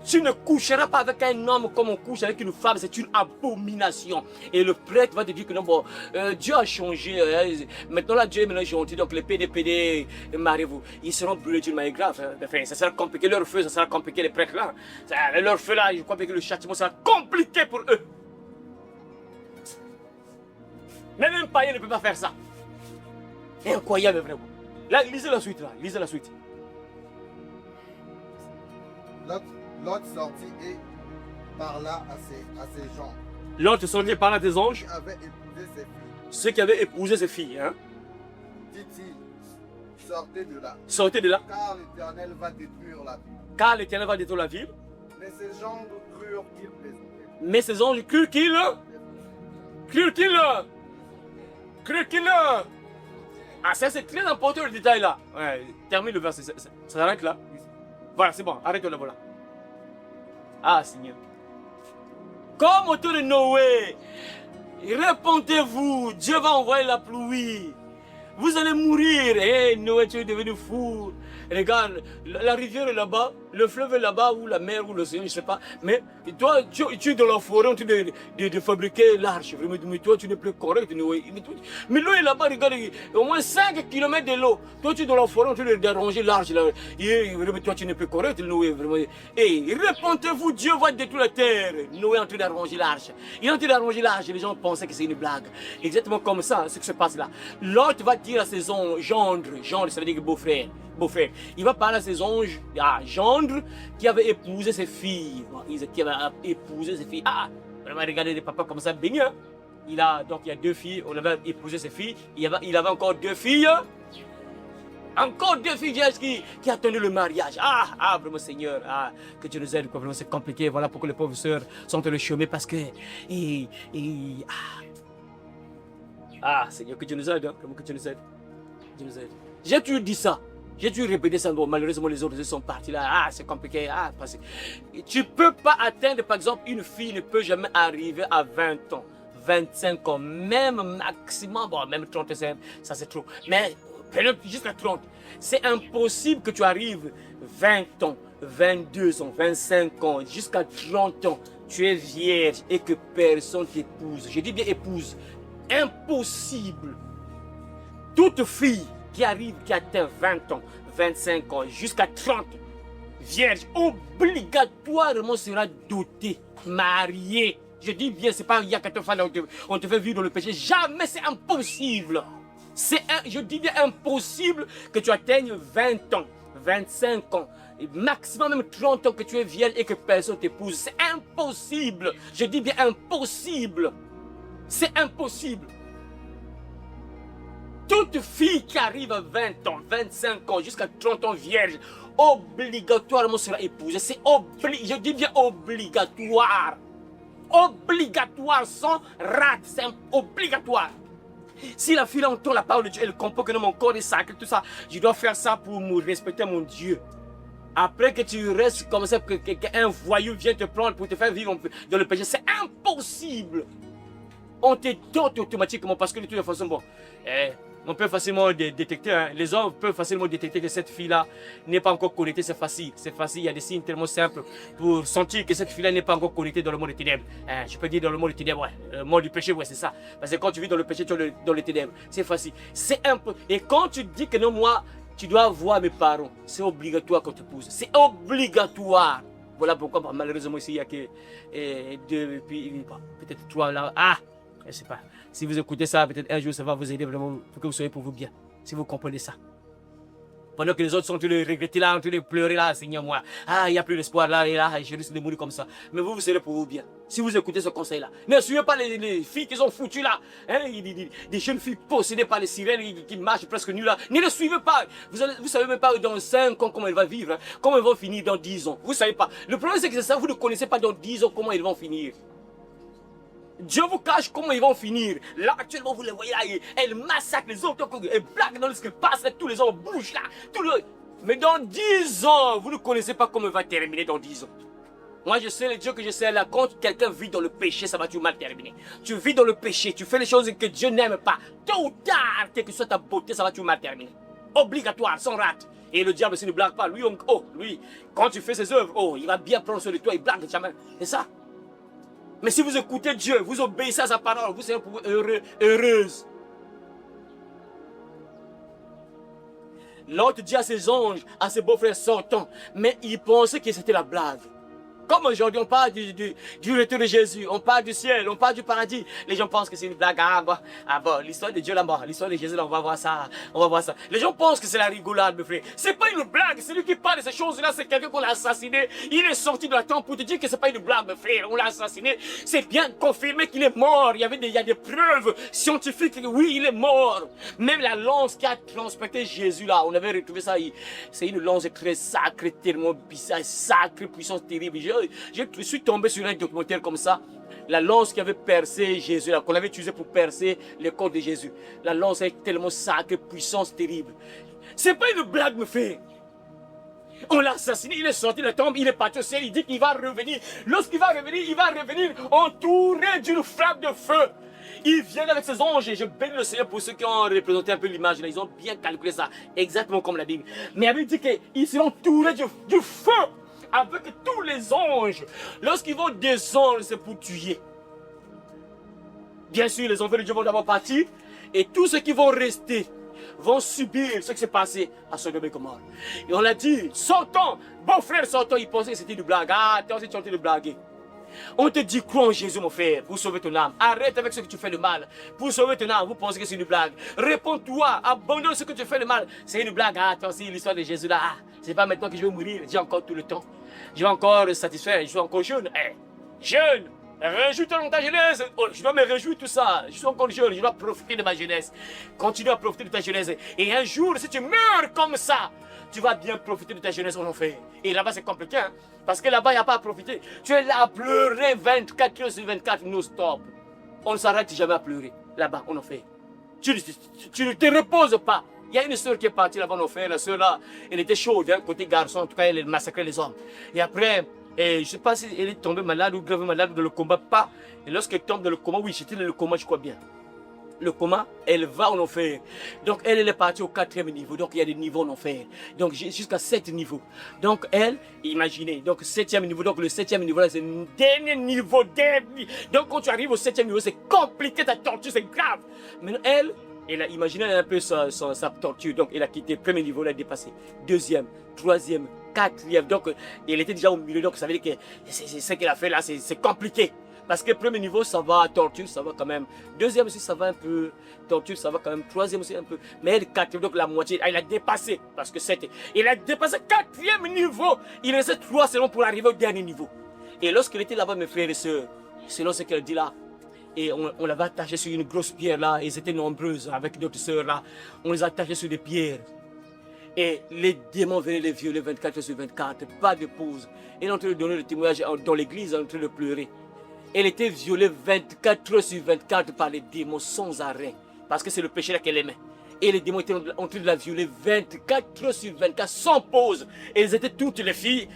tu ne coucheras pas avec un homme comme on couche avec une femme. C'est une abomination. Et le prêtre va te dire que non, bon, Dieu a changé. Maintenant, là, Dieu est maintenant gentil. Donc, les PD, mariez-vous. Ils seront brûlés d'une manière grave. Enfin, ça sera compliqué. Leur feu, ça sera compliqué, les prêtres, là. Leur feu, là, je crois que le châtiment sera compliqué pour eux. Même un païen ne peut pas faire ça. Incroyable, vraiment. Là, lisez la suite, là. Lisez la suite. L'autre sortit et parla à ses gens. L'autre sortit et parla à tes anges. Qui avaient épousé ses filles. Ceux qui avaient épousé ses filles, hein. Dit-il, sortez de là. Sortez de là. Car l'Éternel va détruire la ville. Car l'Éternel va détruire la ville. Mais ces gens crurent qu'il plaisantait. Mais ces anges crurent qu'il. Ah, ça c'est très important le détail là. Ouais, termine le verset, ça s'arrête là. Voilà, c'est bon, arrête là, voilà. Ah, Seigneur. Comme au temps de Noé, répondez-vous, Dieu va envoyer la pluie. Vous allez mourir. Hey, Noé, tu es devenu fou. Regarde, la rivière est là-bas, le fleuve est là-bas, ou la mer, ou l'océan, je ne sais pas. Mais toi, tu es dans la forêt en train de fabriquer l'arche. Mais toi, tu n'es plus correct, Noé. Mais l'eau est là-bas, regarde, au moins 5 km de l'eau. Toi, tu es dans la forêt en train d'arranger l'arche. Et toi, tu n'es plus correct, Noé. Vraiment. Et répondez-vous, Dieu va détruire la terre. Noé est en train d'arranger l'arche. Il est en train d'arranger l'arche. Les gens pensaient que c'est une blague. Exactement comme ça, ce qui se passe là. L'autre va dire à ses gendres, ça veut dire beau-frère. Il va parler à ses anges, à gendre qui avait épousé ses filles. Qui avait épousé ses filles. Ah, vraiment, regardez les papas comme ça, béni. Hein? Donc il y a 2 filles, on avait épousé ses filles. Il avait encore 2 filles. Encore 2 filles qui attendaient le mariage. Ah, vraiment Seigneur, que Dieu nous aide, quoi, vraiment c'est compliqué. Voilà pourquoi les pauvres sœurs sont dans le chemin parce que. Seigneur, que Dieu nous aide, hein, vraiment que Dieu nous aide. J'ai toujours dit ça. J'ai dû répéter ça. Bon, malheureusement, les autres sont partis là. Ah, c'est compliqué. Ah, parce que tu ne peux pas atteindre, par exemple, une fille ne peut jamais arriver à 20 ans, 25 ans, même maximum, bon, même 35, ça c'est trop. Mais jusqu'à 30. C'est impossible que tu arrives 20 ans, 22 ans, 25 ans, jusqu'à 30 ans. Tu es vierge et que personne t'épouse. Je dis bien épouse. Impossible. Toute fille qui arrive, qui atteint 20 ans, 25 ans, jusqu'à 30, vierge, obligatoirement sera dotée, mariée. Je dis bien, c'est pas il y a 4 fois on te fait vivre dans le péché. Jamais, c'est impossible. Je dis bien impossible que tu atteignes 20 ans, 25 ans, et maximum même 30 ans que tu es vierge et que personne t'épouse. C'est impossible. Je dis bien impossible. C'est impossible. Toute fille qui arrive à 20 ans, 25 ans, jusqu'à 30 ans vierge, obligatoirement sera épousée. Je dis bien obligatoire. Obligatoire, sans rate, c'est obligatoire. Si la fille entend la parole de Dieu, elle comprend que mon corps est sacré, tout ça, je dois faire ça pour me respecter mon Dieu. Après que tu restes comme ça, qu'un voyou vient te prendre pour te faire vivre dans le péché, c'est impossible. On te dote automatiquement parce que de toute façon, bon, on peut facilement détecter, hein, les hommes peuvent facilement détecter que cette fille-là n'est pas encore connectée, c'est facile, il y a des signes tellement simples pour sentir que cette fille-là n'est pas encore connectée dans le monde des ténèbres. Je peux dire dans le monde des ténèbres, ouais, le monde du péché, ouais, c'est ça. Parce que quand tu vis dans le péché, tu es dans les ténèbres, c'est facile. C'est un peu. Et quand tu dis que non, moi, tu dois voir mes parents, c'est obligatoire qu'on te pousse, c'est obligatoire. Voilà pourquoi, bah, malheureusement, ici, il n'y a que deux, puis peut-être 3 là. Ah, je ne sais pas. Si vous écoutez ça, peut-être un jour, ça va vous aider vraiment pour que vous soyez pour vous bien. Si vous comprenez ça. Pendant que les autres sont en train de regretter là, en train de pleurer là, Seigneur, moi. Ah, il n'y a plus d'espoir là et là, je risque de mourir comme ça. Mais vous, vous serez pour vous bien. Si vous écoutez ce conseil-là. Ne suivez pas les filles qui sont foutues là. Hein, des jeunes filles possédées par les sirènes qui marchent presque nues là. Ne les suivez pas. Vous ne savez même pas dans 5 ans comment elles vont vivre. Hein, comment elles vont finir dans 10 ans. Vous ne savez pas. Le problème, c'est que c'est ça, vous ne connaissez pas dans 10 ans comment elles vont finir. Dieu vous cache comment ils vont finir. Là, actuellement, vous les voyez là, elles massacrent les autres, elles blaguent dans ce qui passe, tous les gens bougent là. Mais dans 10 ans, vous ne connaissez pas comment il va terminer dans 10 ans. Moi, je sais le Dieu que je sais là, quand quelqu'un vit dans le péché, ça va toujours mal terminer. Tu vis dans le péché, tu fais les choses que Dieu n'aime pas. Tôt ou tard, quelle que soit ta beauté, ça va toujours mal terminer. Obligatoire, sans rate. Et le diable, s'il ne blague pas, lui, quand tu fais ses œuvres, il va bien prendre sur toi, il blague jamais. C'est ça. Mais si vous écoutez Dieu, vous obéissez à sa parole, vous serez heureuse. L'autre dit à ses anges, à ses beaux-frères sortants, mais ils pensaient que c'était la blague. Comme aujourd'hui, on parle du retour de Jésus, on parle du ciel, on parle du paradis. Les gens pensent que c'est une blague. Ah bon, l'histoire de Dieu là-bas, l'histoire de Jésus là, on va voir ça. Les gens pensent que c'est la rigolade, mes frères. C'est pas une blague, celui qui parle de ces choses-là, c'est quelqu'un qu'on a assassiné. Il est sorti de la tombe pour te dire que c'est pas une blague, mes frères. On l'a assassiné. C'est bien confirmé qu'il est mort. Il y a des preuves scientifiques que oui, il est mort. Même la lance qui a transporté Jésus là, on avait retrouvé ça. C'est une lance très sacrée, tellement bizarre, sacrée, puissance terrible. Je suis tombé sur un documentaire comme ça. La lance qui avait percé Jésus, qu'on avait utilisé pour percer le corps de Jésus. La lance est tellement sacrée, puissance terrible. C'est pas une blague, me fait. On l'a assassiné, il est sorti de la tombe, il est parti au ciel, il dit qu'il va revenir. Lorsqu'il va revenir, il va revenir entouré d'une flamme de feu. Il vient avec ses anges et je bénis le Seigneur pour ceux qui ont représenté un peu l'image. Ils ont bien calculé ça, exactement comme la Bible. Mais il dit qu'ils seront entourés du feu. Avec tous les anges. Lorsqu'ils vont descendre, c'est pour tuer. Bien sûr, les enfants de Dieu vont d'abord partir. Et tous ceux qui vont rester vont subir ce qui s'est passé à Sodome et Gomorrhe. Et on l'a dit, sortons, bon frère, sortons. Ils pensaient que c'était une blague. Ah, tu es en train de blaguer. On te dit, crois en Jésus, mon frère, pour sauver ton âme. Arrête avec ce que tu fais de mal. Pour sauver ton âme, vous pensez que c'est une blague. Réponds-toi, abandonne ce que tu fais de mal. C'est une blague. Ah, attends, c'est l'histoire de Jésus là. C'est pas maintenant que je vais mourir. J'ai encore tout le temps. Je vais encore satisfaire. Je suis encore jeune. Jeune, réjouis-toi dans ta jeunesse. Je dois me réjouir de tout ça. Je suis encore jeune. Je dois profiter de ma jeunesse. Continue à profiter de ta jeunesse. Et un jour, si tu meurs comme ça, tu vas bien profiter de ta jeunesse en enfer. Et là-bas, c'est compliqué, hein? Parce que là-bas, il n'y a pas à profiter. Tu es là à pleurer 24 heures sur 24, non-stop. On ne s'arrête jamais à pleurer. Là-bas, en enfer. Tu ne te reposes pas. Il y a une sœur qui est partie là-bas en enfer. La sœur là, elle était chaude, hein, côté garçon. En tout cas, elle massacrait les hommes. Et après, je ne sais pas si elle est tombée malade ou gravement malade dans le combat, pas. Et lorsqu'elle tombe dans le coma, oui, j'étais dans le coma, je crois bien. Le coma, elle va en enfer. Donc elle est partie au 4e niveau. Donc il y a des niveaux en enfer. Donc jusqu'à 7 niveaux. Donc elle, imaginez, donc 7e niveau. Donc le 7e niveau là, c'est le dernier niveau. Donc quand tu arrives au 7e niveau, c'est compliqué, ta torture, c'est grave. Mais elle a imaginé un peu sa torture. Donc elle a quitté le premier niveau, elle a dépassé. 2e, 3e, 4e. Donc elle était déjà au milieu. Donc ça veut dire que c'est ce qu'elle a fait là, c'est compliqué. Parce que premier niveau, ça va, torture, ça va quand même. 2e aussi, ça va un peu. Torture, ça va quand même. 3e aussi un peu. Mais elle, 4e, donc la moitié, elle a dépassé. Parce que il a dépassé 4e niveau. Il restait 3 seulement pour arriver au dernier niveau. Et lorsqu'elle était là-bas, mes frères et sœurs, selon ce qu'elle dit là, et on l'avait attachée sur une grosse pierre là, et ils étaient nombreuses avec d'autres sœurs là. On les attachait sur des pierres. Et les démons venaient les violer 24/24, pas de pause. Elle est en train de donner le témoignage dans l'église, en train de pleurer. Elle était violée 24/24 par les démons sans arrêt. Parce que c'est le péché là qu'elle aimait. Et les démons étaient en train de la violer 24/24 sans pause. Et elles étaient toutes les filles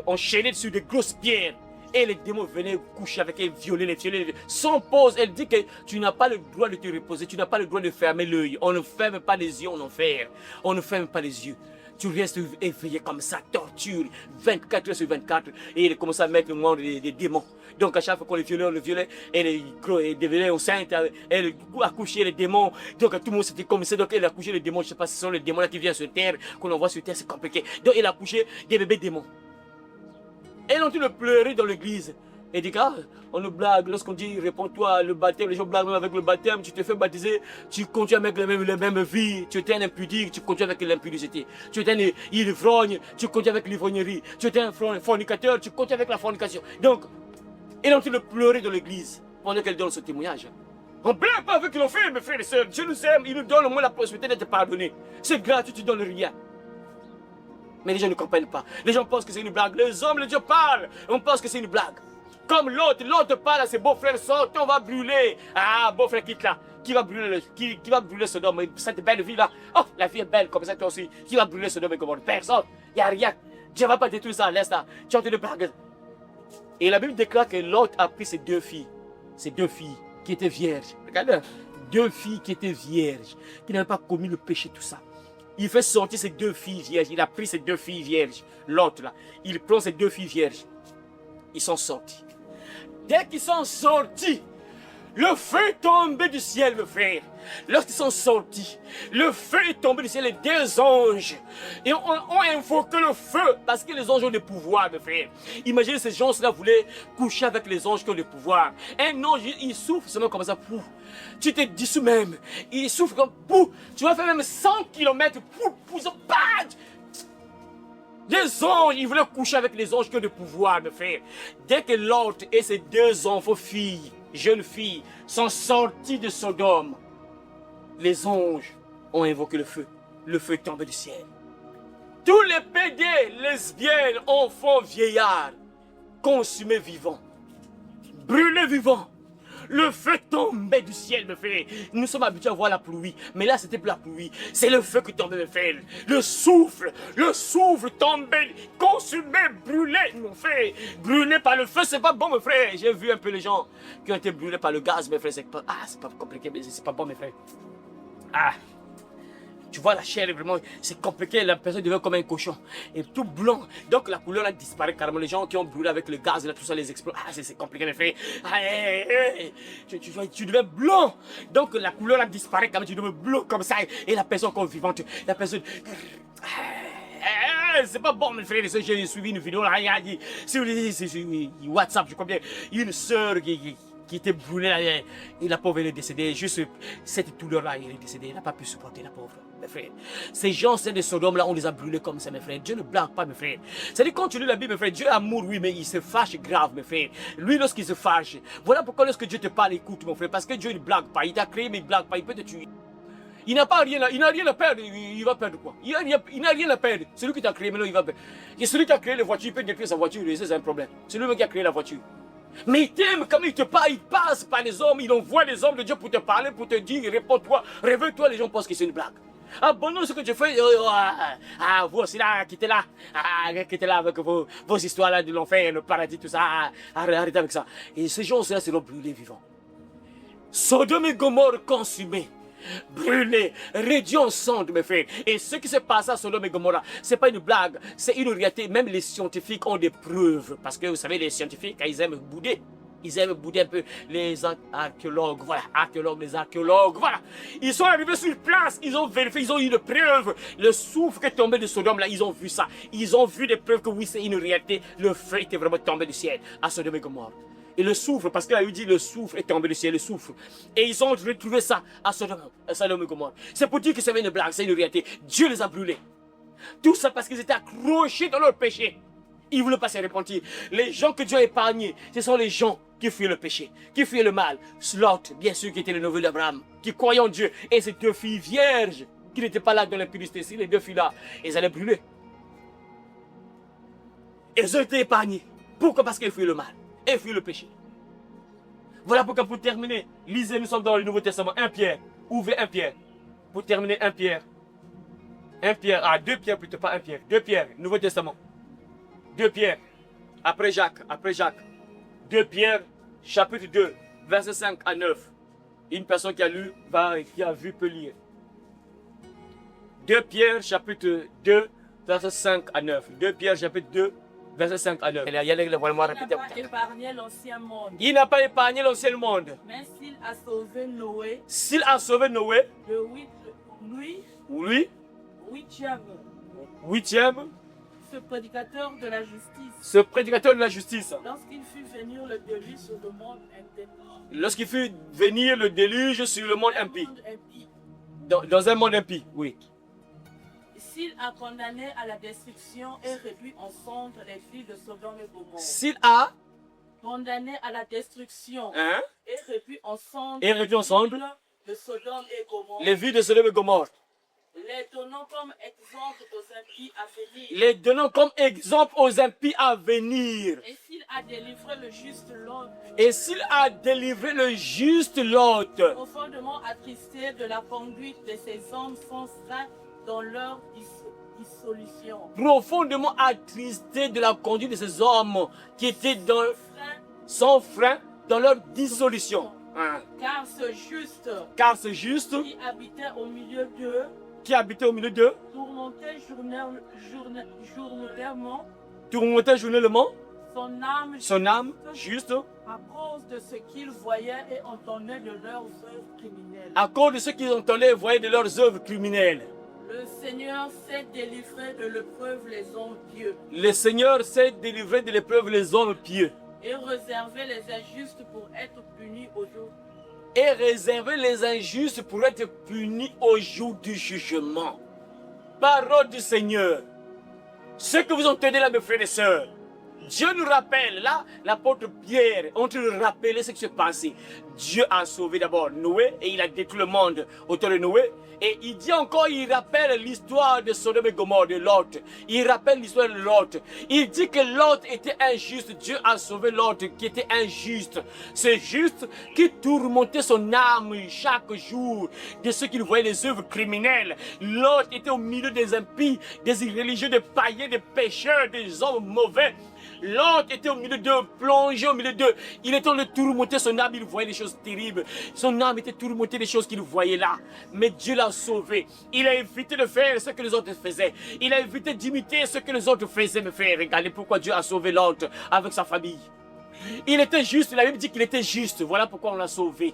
enchaînées sur des grosses pierres. Et les démons venaient coucher avec elle, violer sans pause. Elle dit que tu n'as pas le droit de te reposer, tu n'as pas le droit de fermer l'œil. On ne ferme pas les yeux en enfer. On ne ferme pas les yeux. Tu restes éveillé comme ça, torture, 24/24. Et il commence à mettre le monde des démons. Donc à chaque fois qu'on le violait, elle devenait enceinte, elle accouchait les démons. Donc tout le monde s'était comme ça. Donc elle accouchait les démons. Je ne sais pas si ce sont les démons là qui viennent sur terre, qu'on envoie sur terre, c'est compliqué. Donc elle accouchait des bébés démons. Elle est en train de pleurer dans l'église. Et dit, on nous blague, lorsqu'on dit réponds-toi le baptême, les gens blaguent même avec le baptême, tu te fais baptiser, tu continues avec les mêmes vies, tu étais un impudique, tu continues avec l'impudicité, tu étais un ivrogne, tu continues avec l'ivrognerie, tu étais un fornicateur, tu continues avec la fornication. Donc, elle est en train de pleurer dans l'église pendant qu'elle donne ce témoignage. On ne blague pas avec l'enfer, mes frères et sœurs, Dieu nous aime, il nous donne au moins la possibilité d'être pardonné. C'est gratuit, tu ne donnes rien. Mais les gens ne comprennent pas. Les gens pensent que c'est une blague. Les hommes, les dieux parlent, on pense que c'est une blague. Comme l'autre parle à ses beaux-frères, sortent, on va brûler. Ah, beau-frère, quitte là. Qui va brûler Sodome, cette belle vie là? Oh, la vie est belle comme ça, toi aussi. Qui va brûler Sodome et Gomorrhe? Personne. Il n'y a rien. Dieu ne va pas détruire ça, laisse là. Tu es en train de blaguer. Et la Bible déclare que Lot a pris ses deux filles qui étaient vierges. Regardez, 2 filles qui étaient vierges, qui n'avaient pas commis le péché, tout ça. Il fait sortir ses 2 filles vierges. Il a pris ses 2 filles vierges. L'autre là, il prend ses 2 filles vierges. Ils sont sortis. Dès qu'ils sont sortis, le feu est tombé du ciel, mes frères. Lorsqu'ils sont sortis, le feu est tombé du ciel, les 2 anges. Et on invoqué le feu, parce que les anges ont des pouvoirs, mes frères. Imaginez ces gens-là voulaient coucher avec les anges qui ont des pouvoirs. Un ange, il souffle seulement comme ça, pouf. Tu te dissous même. Il souffle comme pouf. Tu vas faire même 100 km, pouf, pouf, pouf. Les anges, ils voulaient coucher avec les anges qui ont des pouvoirs, mes frères. Dès que Lot et ses 2 enfants filles, jeunes filles, sont sortis de Sodome, les anges ont invoqué le feu. Le feu est tombé du ciel. Tous les pédés, lesbiennes, enfants, vieillards, consumés vivants, brûlés vivants. Le feu tombait du ciel, mes frères. Nous sommes habitués à voir la pluie. Mais là, c'était plus la pluie. C'est le feu qui tombait, mes frères. Le souffle tombait, consumé, brûlé, mon frère. Brûlé par le feu, c'est pas bon, mes frères. J'ai vu un peu les gens qui ont été brûlés par le gaz, mes frères. C'est pas compliqué, mais c'est pas bon, mes frères. Ah, tu vois la chair, vraiment, c'est compliqué, la personne devient comme un cochon. Et tout blanc. Donc la couleur a disparu carrément. Les gens qui ont brûlé avec le gaz, là, tout ça les explose. Ah, c'est compliqué, mes frères. Ah, tu deviens blanc. Donc la couleur a disparu quand même, tu deviens blanc comme ça. Et la personne comme vivante, la personne... c'est pas bon, mes frères. J'ai suivi une vidéo là, sur WhatsApp, je crois bien. Une soeur qui était brûlée là, et la pauvre elle est décédée. Juste cette douleur-là, elle est décédée. Elle n'a pas pu supporter, la pauvre, mes frères. Ces gens, c'est des Sodomes là, on les a brûlés comme ça, mes frères. Dieu ne blague pas, mes frères. C'est-à-dire, quand tu lis la Bible, mes frères, Dieu est amour, oui, mais il se fâche grave, mes frères. Lui, lorsqu'il se fâche, voilà pourquoi lorsque Dieu te parle, écoute, mon frère, parce que Dieu ne blague pas. Il t'a créé, mais il ne blague pas. Il peut te tuer. Il n'a rien à perdre, il va perdre quoi? Il n'a rien à perdre. Celui qui t'a créé, maintenant il va perdre. Et celui qui a créé la voiture, il peut détruire sa voiture, c'est un problème. C'est lui-même qui a créé la voiture. Mais il t'aime, comme il te parle, il passe par les hommes, il envoie les hommes de Dieu pour te parler, pour te dire, réponds-toi, réveille-toi, les gens pensent que c'est une blague. Abandonne ce que tu fais. Vous aussi là, qui était là avec vos histoires là de l'enfer, le paradis, tout ça. Arrêtez avec ça. Et ces gens-là seront brûlés vivants. Sodome et Gomorrhe consumés, brûlés, réduits en cendres, mes frères. Et ce qui s'est passé à Sodome et Gomorrhe, ce n'est pas une blague, c'est une réalité. Même les scientifiques ont des preuves. Parce que vous savez, les scientifiques, ils aiment bouder. Ils aiment bouder un peu les archéologues, voilà, les archéologues, voilà. Ils sont arrivés sur place, ils ont vérifié, ils ont eu une preuve. Le soufre qui est tombé de Sodome, là, ils ont vu ça. Ils ont vu des preuves que oui, c'est une réalité. Le feu était vraiment tombé du ciel à Sodome et Gomorrhe. Et le soufre, parce qu'il a eu dit le soufre est tombé du ciel, le soufre. Et ils ont retrouvé ça à Sodome et Gomorrhe. C'est pour dire que c'est une blague, c'est une réalité. Dieu les a brûlés. Tout ça parce qu'ils étaient accrochés dans leur péché. Ils ne voulaient pas se repentir. Les gens que Dieu a épargnés, ce sont les gens qui fuyaient le péché, qui fuyaient le mal. Lot, bien sûr, qui était le neveu d'Abraham, qui croyait en Dieu. Et ces deux filles vierges, qui n'étaient pas là dans l'impudicité, les deux filles-là, elles allaient brûler. Elles ont été épargnées. Pourquoi? Parce qu'elles fuyaient le mal. Et fuient le péché. Voilà pourquoi, pour terminer, lisez, nous sommes dans le Nouveau Testament, 1 Pierre. Ouvrez 1 Pierre. Pour terminer, 1 Pierre. 2 Pierre plutôt, pas 1 Pierre. 2 Pierre, Nouveau Testament. 2 Pierre. Après Jacques. 2 Pierre, chapitre 2, verset 5 à 9. Une personne qui a lu, qui a vu peut lire. 2 Pierre, chapitre 2, verset 5 à 9. 2 Pierre, chapitre 2, verset 5 à 9. Il n'a pas épargné l'ancien monde. Mais s'il a sauvé Noé, lui, huitième, ce prédicateur de la justice, lorsqu'il fit venir le déluge sur le monde impie, dans un monde impie, oui. S'il a condamné à la destruction et réduit en cendres les villes de Sodome et Gomorrhe. S'il a condamné à la destruction et réduit en cendres de Sodome et Gomorrhe. Les villes de Sodome et Gomorrhe. Les donnant comme exemple aux impies à venir. Et s'il a délivré le juste Lot. Profondément attristé de la conduite de ces hommes sans frein dans leur dissolution. Profondément attristé de la conduite de ces hommes qui étaient sans frein dans leur dissolution. Car ce juste qui habitait au milieu d'eux, tourmentait journellement son âme juste à cause de ce qu'ils voyaient et entendaient de leurs œuvres criminelles. À cause de ce qu'ils entendaient et voyaient de leurs œuvres criminelles. Le Seigneur sait délivrer de l'épreuve les hommes pieux. Le Seigneur sait délivrer de l'épreuve les hommes pieux. Et réserver les injustes pour être punis au jour. Au jour du jugement. Parole du Seigneur. Ce que vous entendez là, mes frères et sœurs, Dieu nous rappelle, là, l'apôtre Pierre, on te rappelle ce qui s'est passé. Dieu a sauvé d'abord Noé et il a détruit le monde autour de Noé. Et il dit encore, il rappelle l'histoire de Sodome et Gomorrhe, de Lot. Il rappelle l'histoire de Lot. Il dit que Lot était injuste. Dieu a sauvé Lot qui était injuste. C'est juste qui tourmentait son âme chaque jour de ceux qui voyaient les œuvres criminelles. Lot était au milieu des impies, des irréligieux, des païens, des pécheurs, des hommes mauvais. Lot était au milieu d'eux, plongé au milieu d'eux. Il était en train de tourmenter son âme, il voyait des choses terribles. Son âme était tourmentée des choses qu'il voyait là. Mais Dieu l'a sauvé. Il a évité de faire ce que les autres faisaient. Il a évité d'imiter ce que les autres faisaient, mes frères. Regardez pourquoi Dieu a sauvé Lot avec sa famille. Il était juste, la Bible dit qu'il était juste. Voilà pourquoi on l'a sauvé.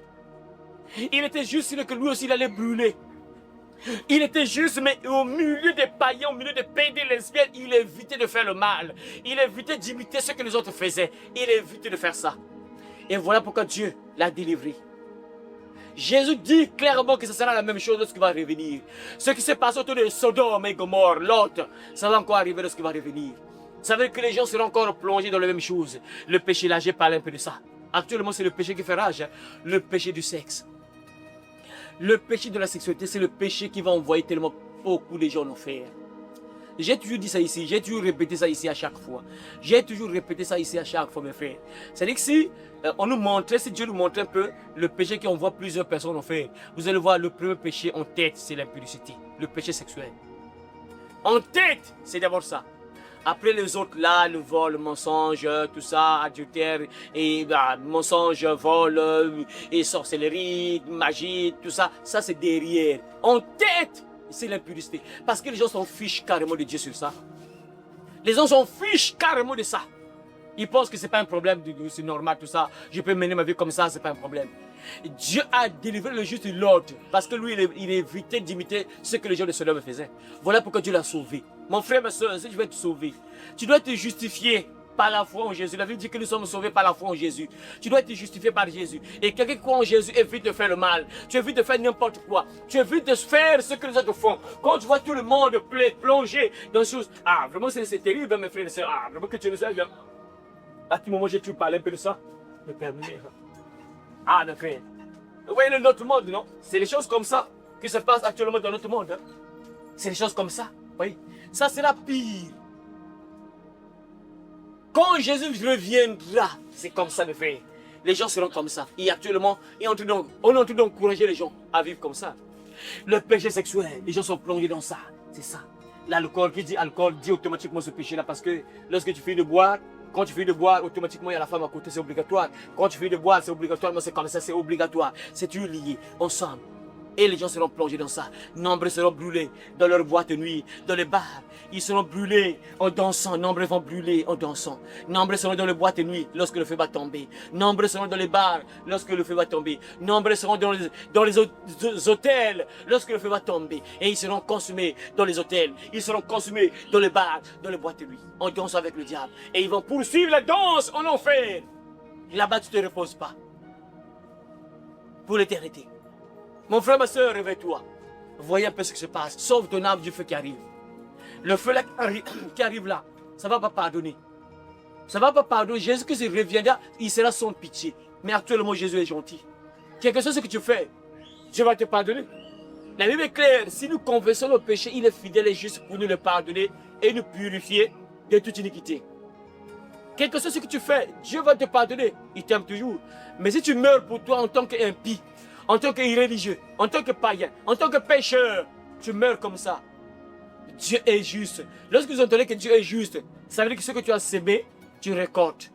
Il était juste, que lui aussi il allait brûler. Il était juste, mais au milieu des païens, au milieu des pédés lesbiennes, il évitait de faire le mal. Il évitait d'imiter ce que les autres faisaient. Il évitait de faire ça. Et voilà pourquoi Dieu l'a délivré. Jésus dit clairement que ce sera la même chose lorsqu'il va revenir. Ce qui s'est passé autour de Sodome et Gomorrhe, Lot, ça va encore arriver lorsqu'il va revenir. Ça veut dire que les gens seront encore plongés dans les mêmes choses. Le péché, là, j'ai parlé un peu de ça. Actuellement, c'est le péché qui fait rage. Hein? Le péché du sexe. Le péché de la sexualité, c'est le péché qui va envoyer tellement beaucoup de gens en enfer. J'ai toujours dit ça ici, j'ai toujours répété ça ici à chaque fois. J'ai toujours répété ça ici à chaque fois, mes frères. C'est-à-dire que si on nous montrait, si Dieu nous montrait un peu le péché qui envoie plusieurs personnes en enfer, vous allez voir le premier péché en tête, c'est l'impudicité. le péché sexuel. En tête, c'est d'abord ça. Après les autres là, le vol, le mensonge, tout ça, adultère, et mensonge, vol, et sorcellerie, magie, tout ça, ça c'est derrière. En tête, c'est l'impudicité. Parce que les gens s'en fichent carrément de Dieu sur ça. Les gens s'en fichent carrément de ça. Ils pensent que c'est pas un problème, c'est normal tout ça. Je peux mener ma vie comme ça, c'est pas un problème. Dieu a délivré le juste de l'ordre parce que lui, il évitait d'imiter ce que les gens de Sodome faisaient. Voilà pourquoi Dieu l'a sauvé. Mon frère, ma soeur, si tu veux être sauvé, tu dois te justifier par la foi en Jésus. La Bible dit que nous sommes sauvés par la foi en Jésus. Tu dois être justifié par Jésus. Et quelqu'un qui croit en Jésus évite de faire le mal. Tu évites de faire n'importe quoi. Tu évites de faire ce que les autres font. Quand tu vois tout le monde plonger dans des choses, ah, vraiment c'est terrible, mes frères et sœurs. Ah, vraiment que tu le sais bien. À tout moment, j'ai tu parlé un peu de ça. Me permets. Ah, mes frères. Vous voyez notre monde, non? C'est les choses comme ça qui se passent actuellement dans notre monde. Hein? C'est les choses comme ça. Oui. Ça sera pire. Quand Jésus reviendra, c'est comme ça, mes frères. Les gens seront comme ça. Et actuellement, on est en train d'encourager les gens à vivre comme ça. Le péché sexuel, les gens sont plongés dans ça. C'est ça. L'alcool, qui dit alcool, dit automatiquement ce péché-là. Parce que lorsque tu finis de boire, quand tu finis de boire, automatiquement il y a la femme à côté, c'est obligatoire. Quand tu finis de boire, c'est obligatoire. Mais c'est comme ça, c'est obligatoire. C'est toujours lié, ensemble. Et les gens seront plongés dans ça. Nombreux seront brûlés dans leur boîte de nuit, dans les bars. Ils seront brûlés en dansant. Nombreux vont brûler en dansant. Nombreux seront dans les boîtes de nuit lorsque le feu va tomber. Nombreux seront dans les bars lorsque le feu va tomber. Nombreux seront dans les hôtels lorsque le feu va tomber. Et ils seront consumés dans les hôtels. Ils seront consumés dans les bars, dans les boîtes de nuit. En dansant avec le diable. Et ils vont poursuivre la danse en enfer. Là-bas, tu ne te reposes pas. Pour l'éternité. Mon frère, ma soeur, réveille-toi. Voyez un peu ce qui se passe. Sauve ton âme du feu qui arrive. Le feu là qui arrive là, ça ne va pas pardonner. Ça ne va pas pardonner. Jésus-Christ reviendra, il sera sans pitié. Mais actuellement, Jésus est gentil. Quelque chose que tu fais, Dieu va te pardonner. La Bible est claire. Si nous confessons nos péchés, il est fidèle et juste pour nous le pardonner et nous purifier de toute iniquité. Quelque chose que tu fais, Dieu va te pardonner. Il t'aime toujours. Mais si tu meurs pour toi en tant qu'impie, en tant qu'irréligieux, en tant que païen, en tant que pécheur, tu meurs comme ça. Dieu est juste. Lorsque vous entendez que Dieu est juste, ça veut dire que ce que tu as sémé, tu récoltes.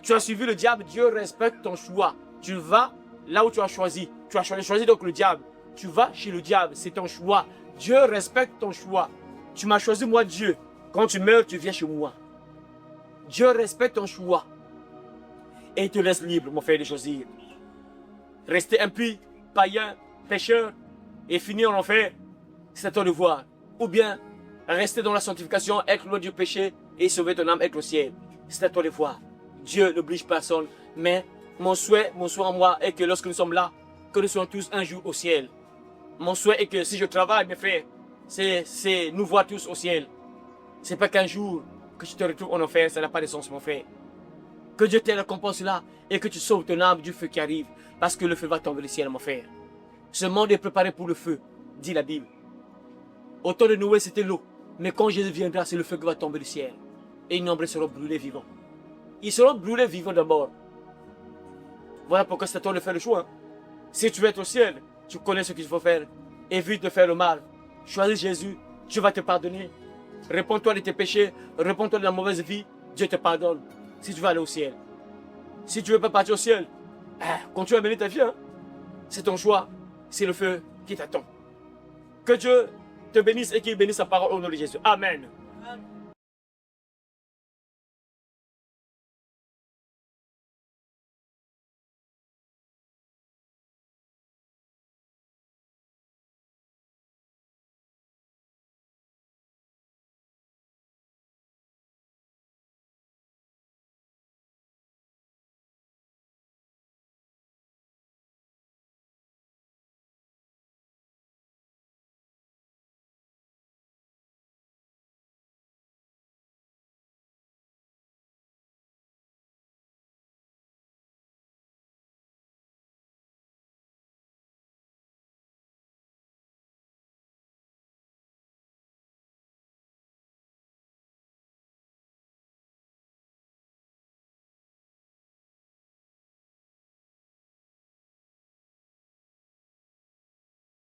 Tu as suivi le diable, Dieu respecte ton choix. Tu vas là où tu as choisi. Tu as choisi donc le diable. Tu vas chez le diable, c'est ton choix. Dieu respecte ton choix. Tu m'as choisi moi Dieu. Quand tu meurs, tu viens chez moi. Dieu respecte ton choix. Et il te laisse libre, mon frère, de choisir. Rester impie, païen, pécheur et finir en enfer, c'est à toi de voir. Ou bien rester dans la sanctification, être loin du péché et sauver ton âme, être au ciel. C'est à toi de voir. Dieu n'oblige personne, mais mon souhait en moi est que lorsque nous sommes là, que nous soyons tous un jour au ciel. Mon souhait est que si je travaille, mes frères, c'est nous voir tous au ciel. C'est pas qu'un jour que tu te retrouves en enfer, ça n'a pas de sens, mon frère. Que Dieu te récompense là et que tu sauves ton âme du feu qui arrive. Parce que le feu va tomber du ciel, mon frère. Ce monde est préparé pour le feu, dit la Bible. Au temps de Noé, c'était l'eau. Mais quand Jésus viendra, c'est le feu qui va tomber du ciel. Et nombreux seront brûlés vivants. Ils seront brûlés vivants d'abord. Voilà pourquoi c'est à toi de faire le choix. Hein. Si tu veux être au ciel, tu connais ce qu'il faut faire. Évite de faire le mal. Choisis Jésus, Dieu va te pardonner. Réponds-toi de tes péchés, réponds-toi de la mauvaise vie, Dieu te pardonne. Si tu veux aller au ciel. Si tu ne veux pas partir au ciel, continue à mener ta vie. Hein. C'est ton choix. C'est le feu qui t'attend. Que Dieu te bénisse et qu'il bénisse sa parole au nom de Jésus. Amen. Amen.